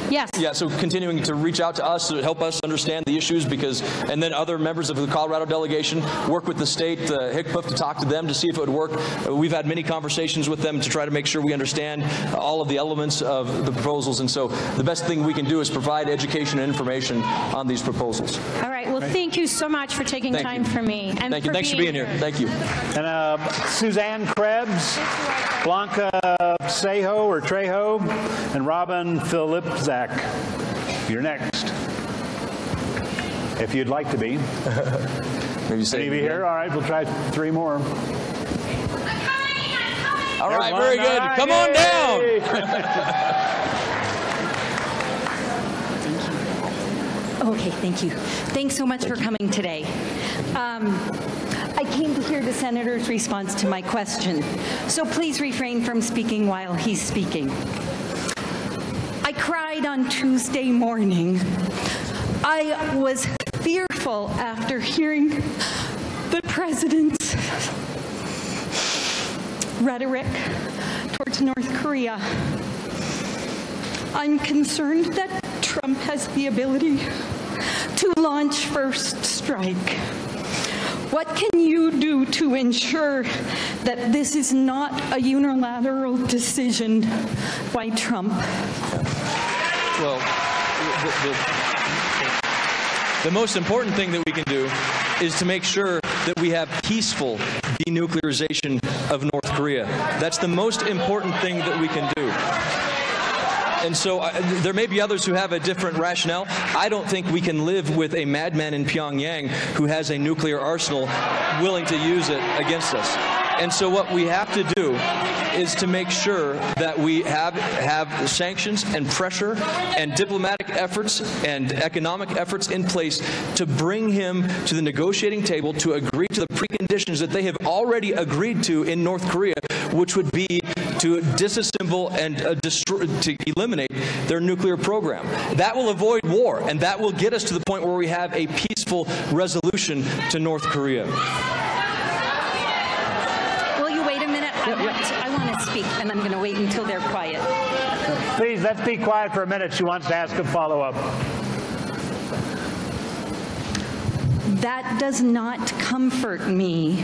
Yes. Yeah, so continuing to reach out to us to help us understand the issues, and then other members of the Colorado delegation work with the state, HICPUF, to talk to them to see if it would work. We've had many conversations with them to try to make sure we understand all of the elements of the proposals, and so the best thing we can do is provide education and information on these proposals. All right. Well, thank you so much for taking time for me. And Thank you. Thanks for being here. Thank you. And Suzanne Krebs, Blanca Trejo, and Robin Philipzak. You're next. If you'd like to be. Maybe say Maybe here. All right, we'll try 3 more. All right, very good. Come on down. Okay, thank you. Thanks so much for coming today. I came to hear the Senator's response to my question, so please refrain from speaking while he's speaking. I cried on Tuesday morning. I was fearful after hearing the President's rhetoric towards North Korea. I'm concerned that Trump has the ability to launch first strike. What can you do to ensure that this is not a unilateral decision by Trump? Well, the most important thing that we can do is to make sure that we have peaceful denuclearization of North Korea. That's the most important thing that we can do. And so there may be others who have a different rationale. I don't think we can live with a madman in Pyongyang who has a nuclear arsenal willing to use it against us. And so what we have to do is to make sure that we have sanctions and pressure and diplomatic efforts and economic efforts in place to bring him to the negotiating table to agree to the preconditions that they have already agreed to in North Korea, which would be to disassemble and to eliminate their nuclear program. That will avoid war, and that will get us to the point where we have a peaceful resolution to North Korea. Will you wait a minute? I want to speak, and I'm going to wait until they're quiet. Please, let's be quiet for a minute. She wants to ask a follow-up. That does not comfort me.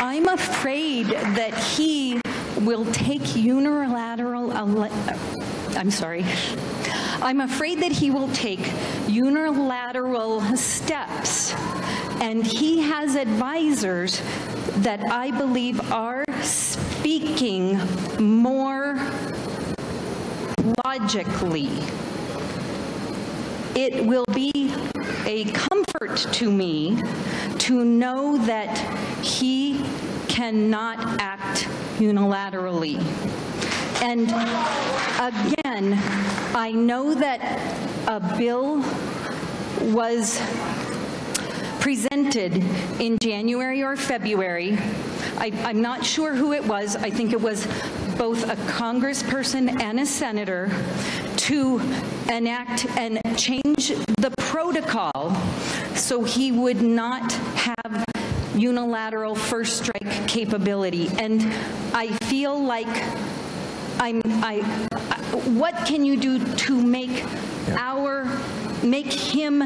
I'm afraid that he will take unilateral, I'm afraid that he will take unilateral steps, and he has advisors that I believe are speaking more logically. It will be a comfort to me to know that he cannot act unilaterally. And again, I know that a bill was presented in January or February. I'm not sure who it was. I think it was both a congressperson and a senator to enact and change the protocol so he would not have unilateral first strike capability. And I feel like what can you do to make him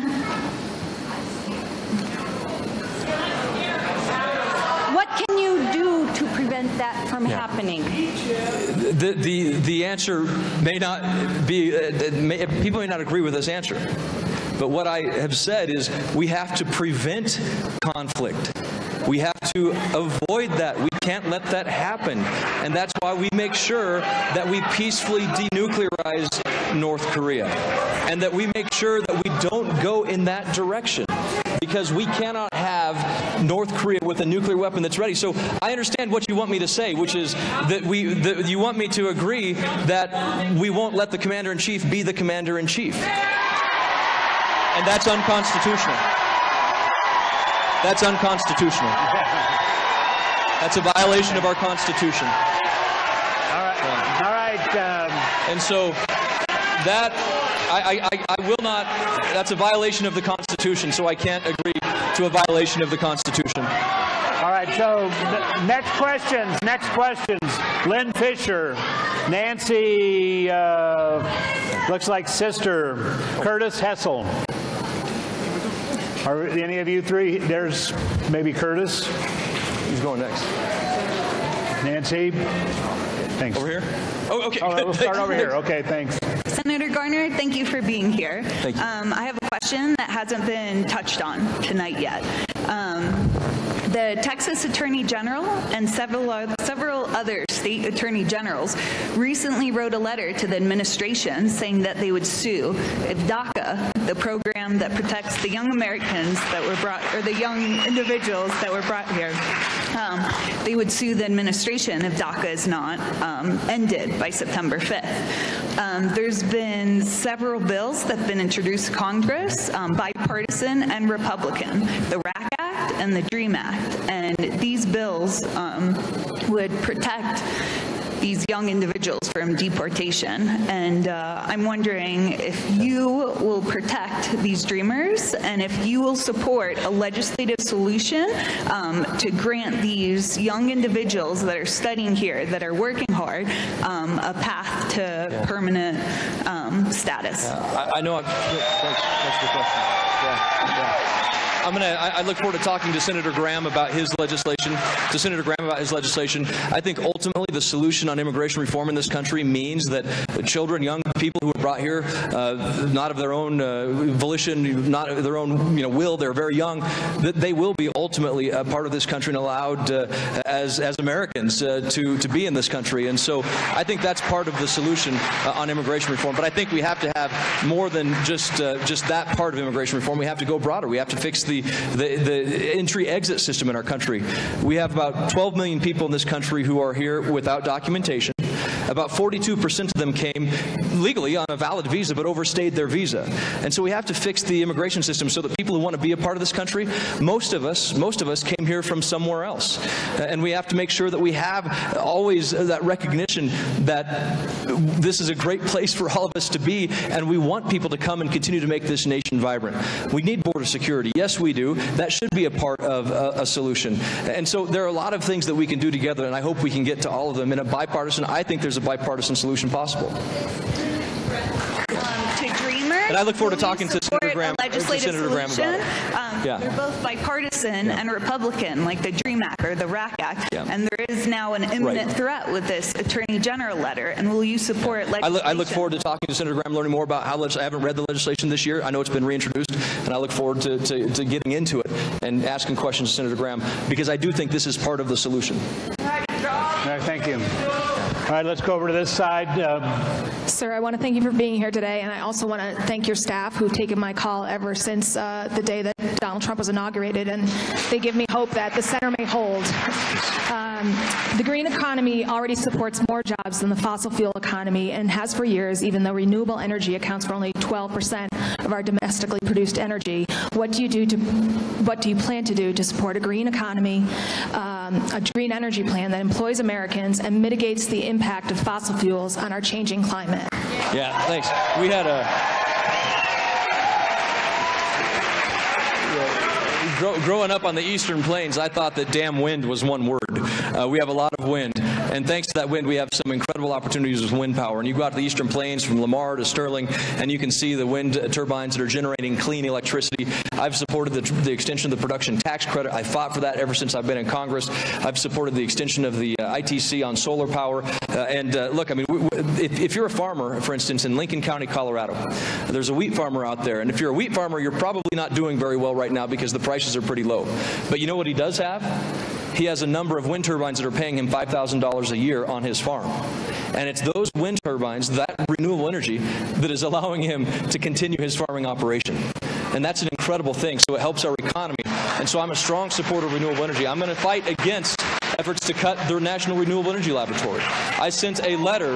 what can you do to prevent that from happening? The answer may not be, people may not agree with this answer. But what I have said is we have to prevent conflict. We have to avoid that. We can't let that happen. And that's why we make sure that we peacefully denuclearize North Korea. And that we make sure that we don't go in that direction. because we cannot have North Korea with a nuclear weapon that's ready. So I understand what you want me to say, which is that you want me to agree that we won't let the commander-in-chief be the commander-in-chief. And that's unconstitutional. That's unconstitutional. That's a violation of our Constitution. All right. And so that I will not. That's a violation of the Constitution. So I can't agree to a violation of the Constitution. All right. So next questions. Lynn Fisher, Nancy. Looks like sister. Curtis Hessel. Are any of you three? There's maybe Curtis. He's going next. Nancy. Thanks. Over here? Oh, okay. Oh, we'll start over here. Okay, thanks. Senator Gardner, thank you for being here. Thank you. I have a question that hasn't been touched on tonight yet. The Texas Attorney General and several other state attorney generals recently wrote a letter to the administration saying that they would sue if DACA, the program that protects the young Americans that were brought, or the young individuals that were brought here, they would sue the administration if DACA is not ended by September 5th. There's been several bills that have been introduced to Congress, bipartisan and Republican, the RAC Act and the DREAM Act. And these bills would protect these young individuals from deportation. And I'm wondering if you will protect these dreamers and if you will support a legislative solution to grant these young individuals that are studying here, that are working hard, a path to permanent status. I know. Thanks for the question. Yeah. I look forward to talking to Senator Graham about his legislation. I think ultimately the solution on immigration reform in this country means that children, young people who are brought here, not of their own volition, not of their own will, they're very young, that they will be ultimately a part of this country and allowed as Americans to be in this country. And so I think that's part of the solution on immigration reform. But I think we have to have more than just that part of immigration reform. We have to go broader. We have to fix the entry-exit system in our country. We have about 12 million people in this country who are here without documentation. About 42% of them came legally on a valid visa but overstayed their visa. And so we have to fix the immigration system so that people who want to be a part of this country, most of us came here from somewhere else. And we have to make sure that we have always that recognition that this is a great place for all of us to be, and we want people to come and continue to make this nation vibrant. We need border security. Yes, we do. That should be a part of a solution. And so there are a lot of things that we can do together, and I hope we can get to all of them in a bipartisan. I think there's a bipartisan solution possible. To dreamers, and I look forward to talking to Senator Graham, about it. They're both bipartisan and Republican, like the DREAM Act or the RAC Act. Yeah. And there is now an imminent threat with this Attorney General letter. And will you support legislation? I look forward to talking to Senator Graham, learning more about how I haven't read the legislation this year. I know it's been reintroduced, and I look forward to getting into it and asking questions to Senator Graham, because I do think this is part of the solution. All right, thank you. All right, let's go over to this side. Sir, I want to thank you for being here today, and I also want to thank your staff who've taken my call ever since the day that Donald Trump was inaugurated, and they give me hope that the center may hold. The green economy already supports more jobs than the fossil fuel economy and has for years, even though renewable energy accounts for only 12% of our domestically produced energy. What do you plan to do to support a green economy, a green energy plan that employs Americans and mitigates the impact of fossil fuels on our changing climate? Yeah, thanks. We had growing up on the Eastern Plains, I thought that damn wind was one word. We have a lot of wind, and thanks to that wind, we have some incredible opportunities with wind power. And you go out to the Eastern Plains from Lamar to Sterling, and you can see the wind turbines that are generating clean electricity. I've supported the extension of the production tax credit. I fought for that ever since I've been in Congress. I've supported the extension of the ITC on solar power. Look, I mean, if you're a farmer, for instance, in Lincoln County, Colorado, there's a wheat farmer out there, and if you're a wheat farmer, you're probably not doing very well right now because the prices are pretty low. But you know what he does have? He has a number of wind turbines that are paying him $5,000 a year on his farm. And it's those wind turbines, that renewable energy, that is allowing him to continue his farming operation. and that's an incredible thing. So it helps our economy. And so I'm a strong supporter of renewable energy. I'm going to fight against efforts to cut the National Renewable Energy Laboratory. I sent a letter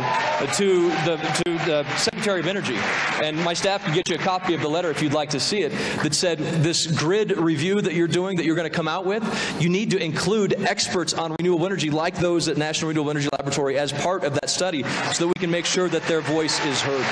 to the Secretary of Energy, and my staff can get you a copy of the letter if you'd like to see it, that said this grid review that you're doing, that you're going to come out with, you need to include experts on renewable energy like those at National Renewable Energy Laboratory as part of that study so that we can make sure that their voice is heard.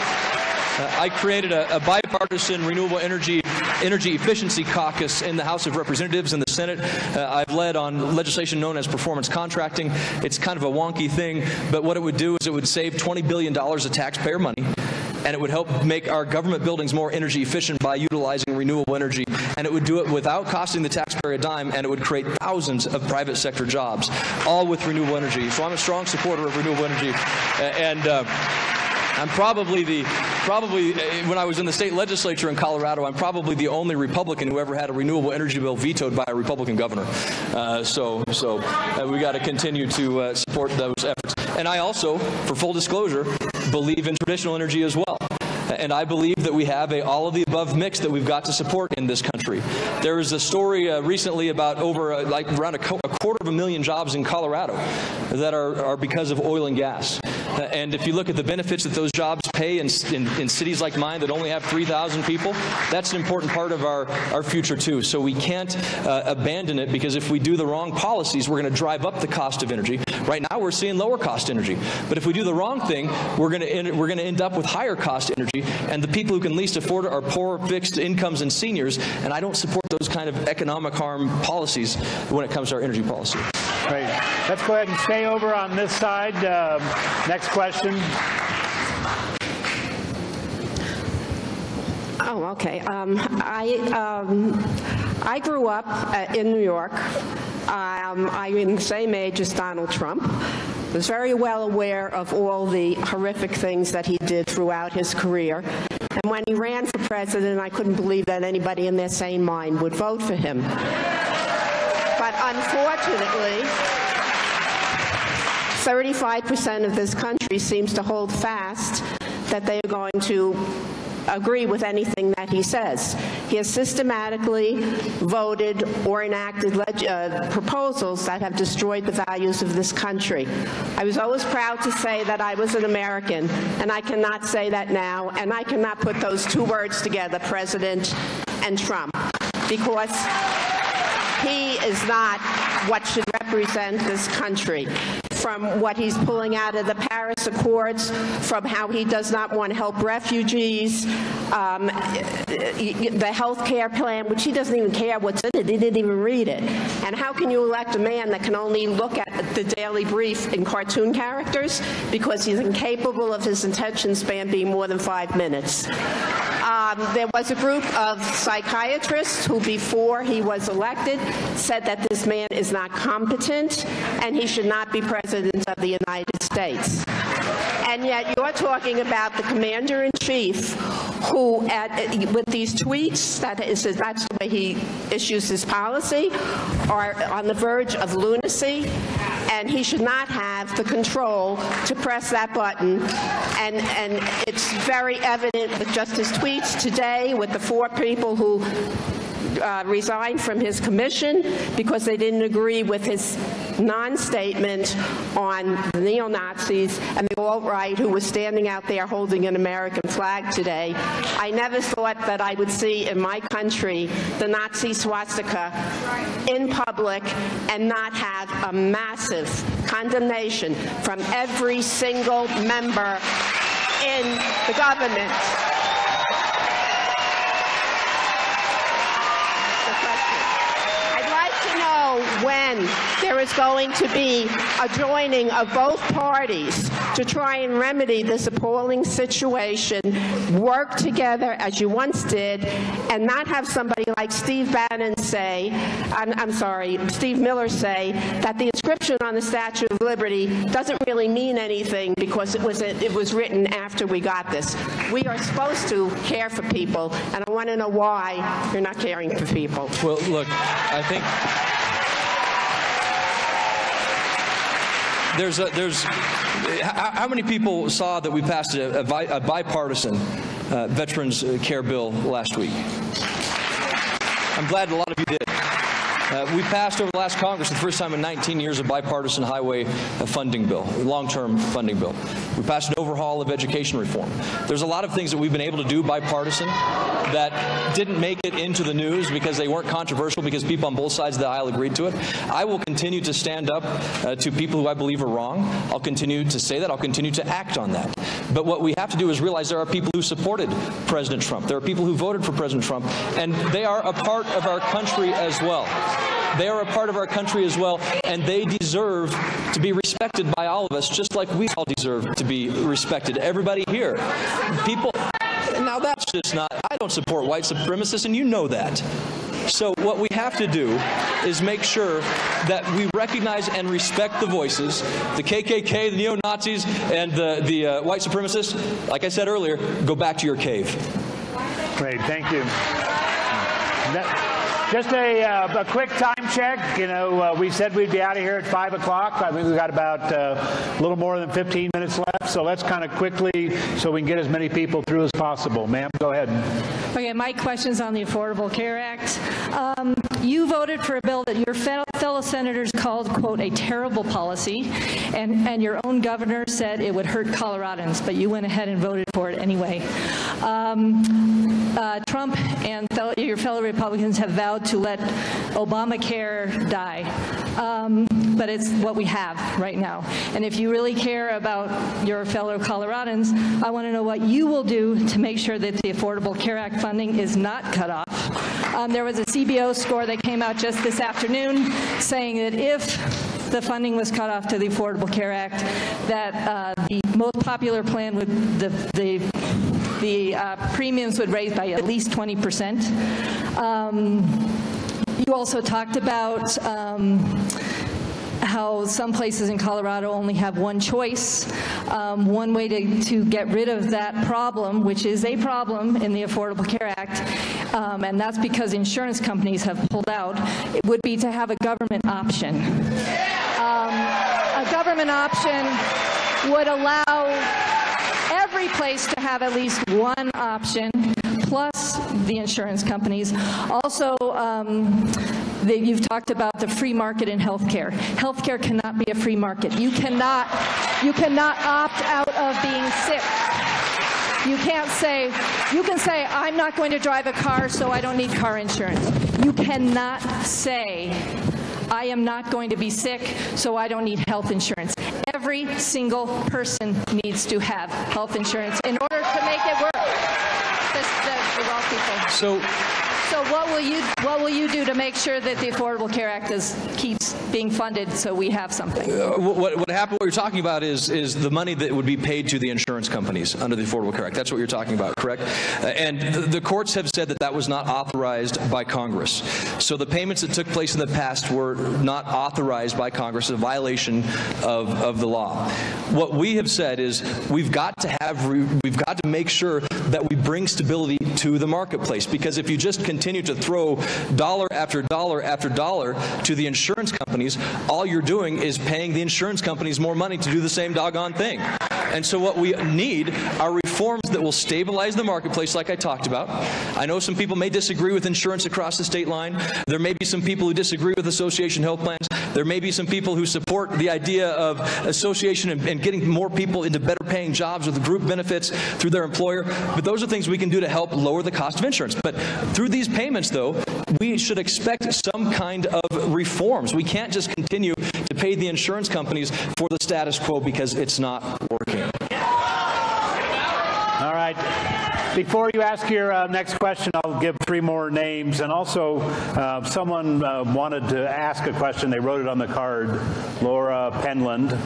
I created a bipartisan renewable energy efficiency caucus in the House of Representatives and the Senate. I've led on legislation known as performance contracting. It's kind of a wonky thing, but what it would do is it would save $20 billion of taxpayer money, and it would help make our government buildings more energy efficient by utilizing renewable energy, and it would do it without costing the taxpayer a dime, and it would create thousands of private sector jobs, all with renewable energy. So I'm a strong supporter of renewable energy, and I'm probably when I was in the state legislature in Colorado, I'm probably the only Republican who ever had a renewable energy bill vetoed by a Republican governor. So we got to continue to support those efforts. And I also, for full disclosure, believe in traditional energy as well. And I believe that we have all of the above mix that we've got to support in this country. There was a story recently about around a 250,000 jobs in Colorado that are because of oil and gas. And if you look at the benefits that those jobs pay in cities like mine that only have 3,000 people, that's an important part of our future too. So we can't abandon it, because if we do the wrong policies, we're going to drive up the cost of energy. Right now we're seeing lower cost energy. But if we do the wrong thing, we're going to end up with higher cost energy. And the people who can least afford it are poor, fixed incomes and seniors. And I don't support those kind of economic harm policies when it comes to our energy policy. Great. Let's go ahead and stay over on this side. Next question. Oh, okay. I grew up in New York. I'm the same age as Donald Trump. Was very well aware of all the horrific things that he did throughout his career. And when he ran for president, I couldn't believe that anybody in their sane mind would vote for him. But unfortunately, 35% of this country seems to hold fast that they are going to agree with anything that he says. He has systematically voted or enacted proposals that have destroyed the values of this country. I was always proud to say that I was an American, and I cannot say that now, and I cannot put those two words together, President and Trump, because he is not what should represent this country. From what he's pulling out of the Paris Accords, from how he does not want to help refugees, the health care plan, which he doesn't even care what's in it. He didn't even read it. And how can you elect a man that can only look at the Daily Brief in cartoon characters because he's incapable of his attention span being more than 5 minutes? There was a group of psychiatrists who, before he was elected, said that this man is not competent and he should not be president of the United States. And yet you're talking about the commander-in-chief who, with these tweets, that's the way he issues his policy, are on the verge of lunacy, and he should not have the control to press that button. And it's very evident with just his tweets today, with the 4 people who resigned from his commission because they didn't agree with his non-statement on the neo-Nazis and the alt-right who was standing out there holding an American flag today. I never thought that I would see in my country the Nazi swastika in public and not have a massive condemnation from every single member in the government. When there is going to be a joining of both parties to try and remedy this appalling situation, work together as you once did, and not have somebody like Steve Bannon say, Steve Miller say, that the inscription on the Statue of Liberty doesn't really mean anything because it was written after we got this. We are supposed to care for people, and I want to know why you're not caring for people. Well, look, I think how many people saw that we passed a bipartisan veterans care bill last week? I'm glad a lot of you did. We passed over the last Congress, for the first time in 19 years, a bipartisan highway funding bill, long-term funding bill. We passed an overhaul of education reform. There's a lot of things that we've been able to do bipartisan that didn't make it into the news because they weren't controversial, because people on both sides of the aisle agreed to it. I will continue to stand up to people who I believe are wrong. I'll continue to say that. I'll continue to act on that. But what we have to do is realize there are people who supported President Trump. There are people who voted for President Trump, and they are a part of our country as well. They are a part of our country as well, and they deserve to be respected by all of us, just like we all deserve to be respected. Everybody here. People, now that's just not, I don't support white supremacists, and you know that. So what we have to do is make sure that we recognize and respect the voices, the KKK, the neo-Nazis, and the white supremacists. Like I said earlier, go back to your cave. Great, thank you. Just a quick time check. You know, we said we'd be out of here at 5 o'clock. I think we've got about a little more than 15 minutes left. So let's kind of quickly, so we can get as many people through as possible. Ma'am, go ahead. Okay, my question's on the Affordable Care Act. You voted for a bill that your fellow senators called, quote, a terrible policy, and your own governor said it would hurt Coloradans, but you went ahead and voted for it anyway. Trump and your fellow Republicans have vowed to let Obamacare die, but it's what we have right now. And if you really care about your fellow Coloradans, I want to know what you will do to make sure that the Affordable Care Act funding is not cut off. There was a CBO score that came out just this afternoon saying that if the funding was cut off to the Affordable Care Act, that the most popular plan would, the premiums would raise by at least 20%. You also talked about how some places in Colorado only have one choice. One way to get rid of that problem, which is a problem in the Affordable Care Act, and that's because insurance companies have pulled out, it would be to have a government option. A government option would allow every place to have at least one option, plus the insurance companies. Also, you've talked about the free market in healthcare. Healthcare cannot be a free market. You cannot opt out of being sick. You can't say, you can say, I'm not going to drive a car, so I don't need car insurance. You cannot say, I am not going to be sick, so I don't need health insurance. Every single person needs to have health insurance in order to make it work. The well people. So what will you do to make sure that the Affordable Care Act keeps being funded so we have something? What happened? What you're talking about is the money that would be paid to the insurance companies under the Affordable Care Act. That's what you're talking about, correct? And the courts have said that that was not authorized by Congress. So the payments that took place in the past were not authorized by Congress, a violation of the law. What we have said is we've got to make sure that we bring stability to the marketplace, because if you just continue to throw dollar after dollar after dollar to the insurance companies, all you're doing is paying the insurance companies more money to do the same doggone thing. And so what we need are reforms that will stabilize the marketplace, like I talked about. I know some people may disagree with insurance across the state line. There may be some people who disagree with association health plans. There may be some people who support the idea of association and getting more people into better paying jobs with group benefits through their employer. But those are things we can do to help lower the cost of insurance. But through these payments, though, we should expect some kind of reforms. We can't just continue to pay the insurance companies for the status quo because it's not working. All right. Before you ask your next question, I'll give 3 more names. And also, someone wanted to ask a question. They wrote it on the card. Laura Penland.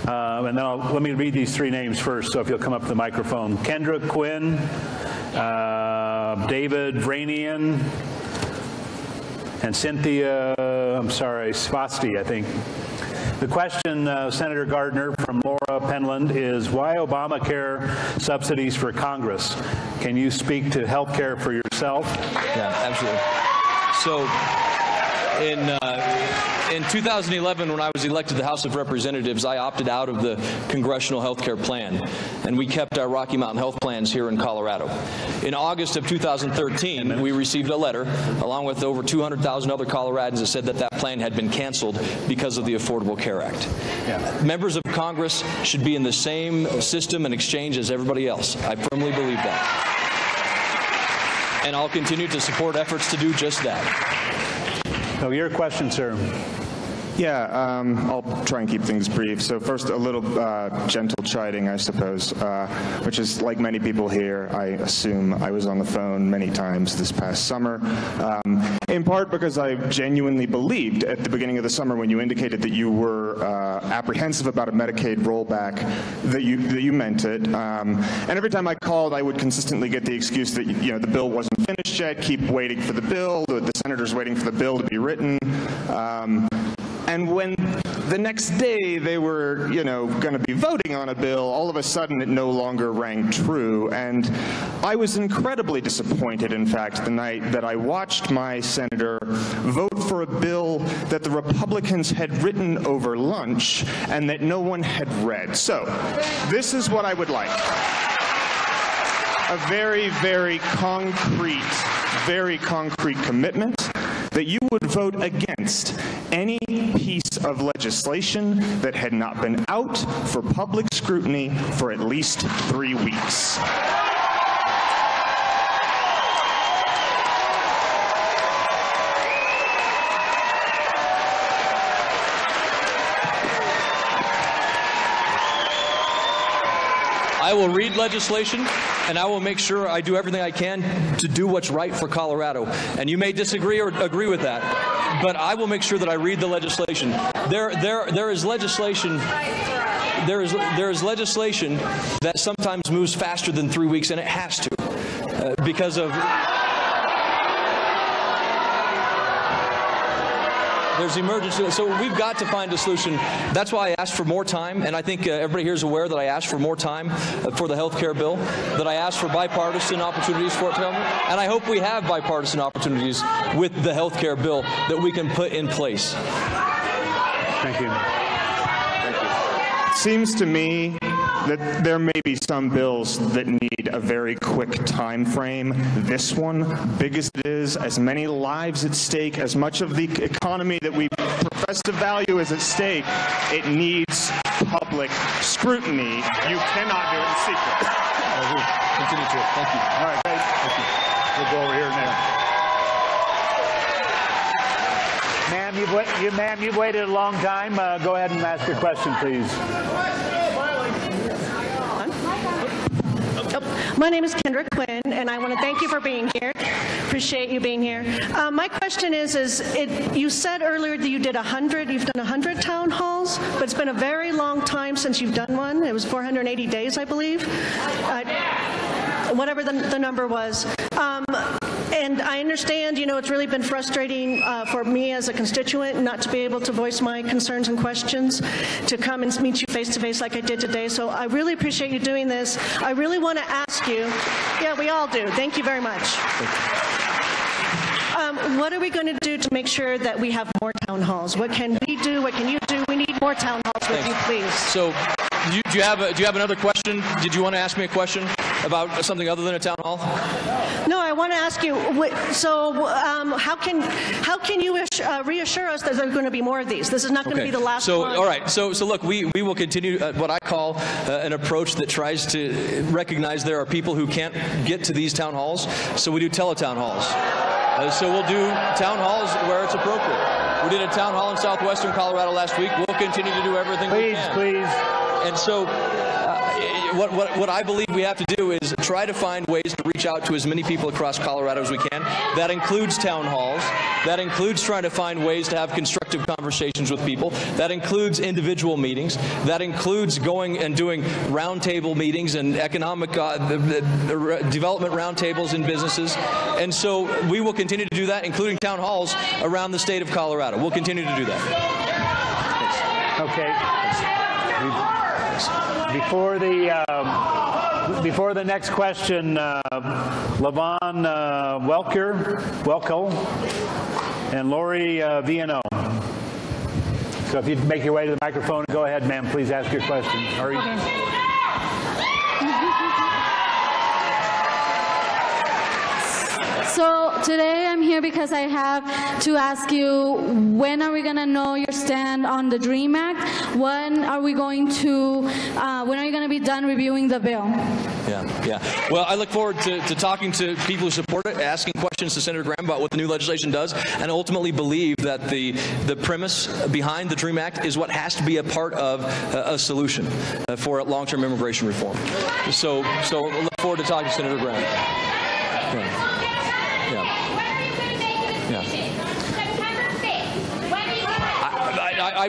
And then let me read these 3 names first, so if you'll come up to the microphone. Kendra Quinn, David Vranian, and Cynthia, Svasti, I think. The question, Senator Gardner, from Laura Penland, is why Obamacare subsidies for Congress? Can you speak to health care for yourself? Yeah, absolutely. So in In 2011, when I was elected to the House of Representatives, I opted out of the Congressional Health Care Plan, and we kept our Rocky Mountain Health Plans here in Colorado. In August of 2013, we received a letter, along with over 200,000 other Coloradans, that said that that plan had been canceled because of the Affordable Care Act. Yeah. Members of Congress should be in the same system and exchange as everybody else. I firmly believe that. And I'll continue to support efforts to do just that. Oh, your question, sir. Yeah, I'll try and keep things brief. So first, a little gentle chiding, I suppose, which is like many people here, I assume I was on the phone many times this past summer, in part because I genuinely believed at the beginning of the summer when you indicated that you were apprehensive about a Medicaid rollback that you meant it. And every time I called, I would consistently get the excuse that the bill wasn't finished yet, keep waiting for the bill, the senator's waiting for the bill to be written. And when the next day they were, going to be voting on a bill, all of a sudden it no longer rang true. And I was incredibly disappointed, in fact, the night that I watched my senator vote for a bill that the Republicans had written over lunch and that no one had read. So this is what I would like. A very, very concrete commitment that you would vote against any piece of legislation that had not been out for public scrutiny for at least 3 weeks. I will read legislation, and I will make sure I do everything I can to do what's right for Colorado. And you may disagree or agree with that, but I will make sure that I read the legislation. There is legislation. There is legislation that sometimes moves faster than 3 weeks, and it has to because of. There's emergency, so we've got to find a solution. That's why I asked for more time, and I think everybody here is aware that I asked for more time for the health care bill, that I asked for bipartisan opportunities for it to come, and I hope we have bipartisan opportunities with the health care bill that we can put in place. Thank you. It seems to me that there may be some bills that need a very quick time frame. This one, big as it is, as many lives at stake, as much of the economy that we profess to value is at stake, it needs public scrutiny. You cannot do it in secret. Continue to. Thank you. All right, great. Thank you. We'll go over here now. Ma'am, you've waited a long time. Go ahead and ask your question, please. My name is Kendra Quinn, and I want to thank you for being here. Appreciate you being here. My question is you said earlier that you've done 100 town halls, but it's been a very long time since you've done one. It was 480 days, I believe. Whatever the number was. And I understand, it's really been frustrating for me as a constituent not to be able to voice my concerns and questions, to come and meet you face to face like I did today. So I really appreciate you doing this. I really want to ask you, yeah, we all do. Thank you very much. What are we going to do to make sure that we have more town halls? What can we do? What can you do? We need more town halls with you, please. So, do you have another question? Did you want to ask me a question about something other than a town hall? No, I want to ask you. How can you reassure us that there's going to be more of these? This is not going to be the last one. All right. So look, we will continue what I call an approach that tries to recognize there are people who can't get to these town halls. So we do teletown halls. So we'll do town halls where it's appropriate. We did a town hall in southwestern Colorado last week. We'll continue to do everything we can. Please. And so what I believe we have to do is try to find ways to reach out to as many people across Colorado as we can. That includes town halls. That includes trying to find ways to have constructive conversations with people. That includes individual meetings. That includes going and doing roundtable meetings and economic development roundtables in businesses. And so we will continue to do that, including town halls around the state of Colorado. We'll continue to do that. Okay. Before the next question, Levon Welkel and Lori Viano. So if you'd make your way to the microphone, go ahead, ma'am. Please ask your question. So today I'm here because I have to ask you, when are we going to know your stand on the DREAM Act? When are we going to, when are you going to be done reviewing the bill? Yeah. Well, I look forward to talking to people who support it, asking questions to Senator Graham about what the new legislation does, and ultimately believe that the premise behind the DREAM Act is what has to be a part of a solution for long-term immigration reform. So I look forward to talking to Senator Graham.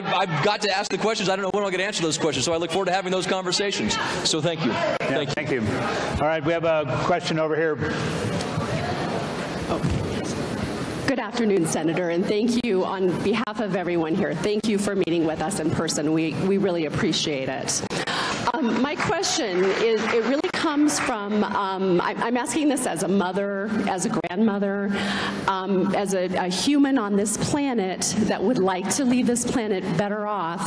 I've got to ask the questions. I don't know when I'll get to answer those questions, so I look forward to having those conversations. So thank you. Thank you. All right, we have a question over here. Good afternoon, Senator, and thank you on behalf of everyone here. Thank you for meeting with us in person. We really appreciate it. My question is, it really comes from, I'm asking this as a mother, as a grandmother, as a human on this planet that would like to leave this planet better off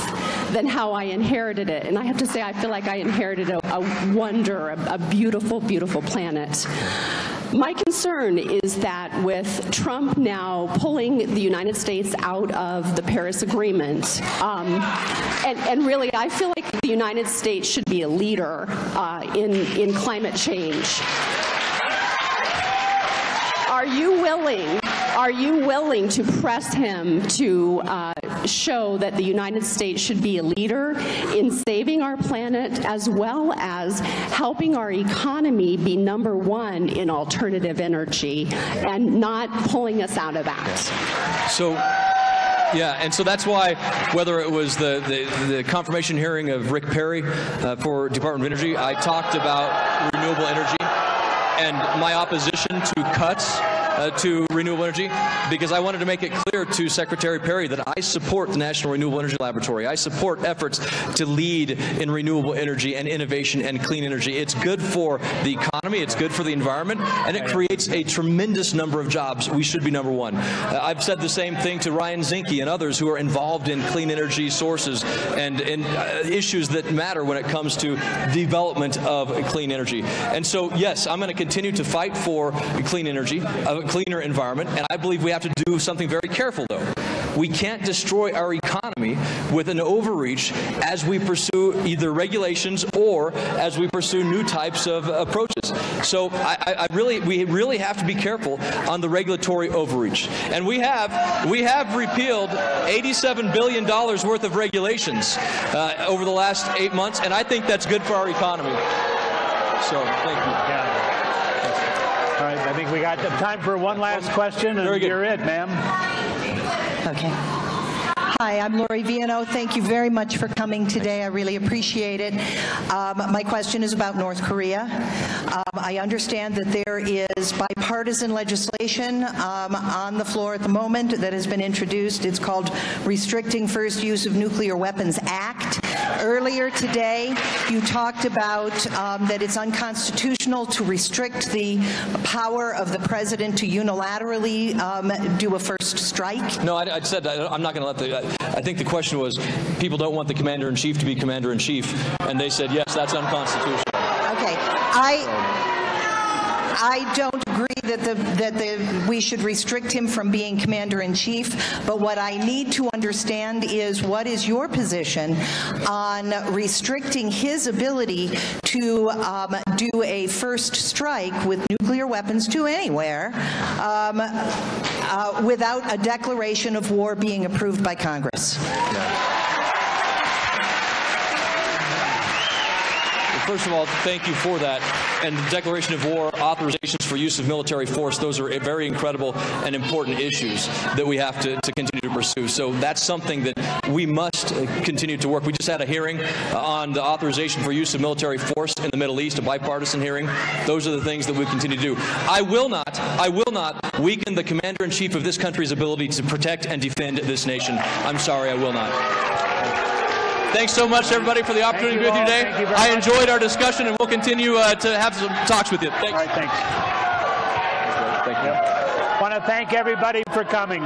than how I inherited it. And I have to say, I feel like I inherited a wonder, a beautiful, beautiful planet. My concern is that with Trump now pulling the United States out of the Paris Agreement, and really I feel like the United States should be a leader in climate change. Are you willing to press him to show that the United States should be a leader in saving our planet as well as helping our economy be #1 in alternative energy and not pulling us out of that? So that's why, whether it was the confirmation hearing of Rick Perry for Department of Energy, I talked about renewable energy and my opposition to cuts to renewable energy, because I wanted to make it clear to Secretary Perry that I support the National Renewable Energy Laboratory. I support efforts to lead in renewable energy and innovation and clean energy. It's good for the economy, it's good for the environment, and it creates a tremendous number of jobs. We should be #1. I've said the same thing to Ryan Zinke and others who are involved in clean energy sources and issues that matter when it comes to development of clean energy. And so, yes, I'm going to continue to fight for clean energy, a cleaner environment, and I believe we have to do something very careful, though. We can't destroy our economy with an overreach as we pursue either regulations or as we pursue new types of approaches. So we really have to be careful on the regulatory overreach. And we have repealed $87 billion worth of regulations over the last 8 months, and I think that's good for our economy. So thank you. All right, I think we got time for one last question, and you're it, ma'am. Okay. Hi, I'm Lori Viano. Thank you very much for coming today. I really appreciate it. My question is about North Korea. I understand that there is bipartisan legislation on the floor at the moment that has been introduced. It's called Restricting First Use of Nuclear Weapons Act. Earlier today, you talked about that it's unconstitutional to restrict the power of the president to unilaterally do a first strike. No, I said I'm not going to let the. I think the question was, people don't want the commander-in-chief to be commander-in-chief, and they said, yes, that's unconstitutional. Okay. I don't agree that we should restrict him from being commander-in-chief, but what I need to understand is, what is your position on restricting his ability to do a first strike with nuclear weapons to anywhere without a declaration of war being approved by Congress? First of all, thank you for that. And the declaration of war, authorizations for use of military force, those are very incredible and important issues that we have to continue to pursue. So that's something that we must continue to work. We just had a hearing on the authorization for use of military force in the Middle East, a bipartisan hearing. Those are the things that we continue to do. I will not weaken the commander-in-chief of this country's ability to protect and defend this nation. I'm sorry, I will not. Thanks so much, everybody, for the opportunity to be with you today. I enjoyed our discussion, and we'll continue to have some talks with you. Thanks. All right, thanks. Thank you. I want to thank everybody for coming.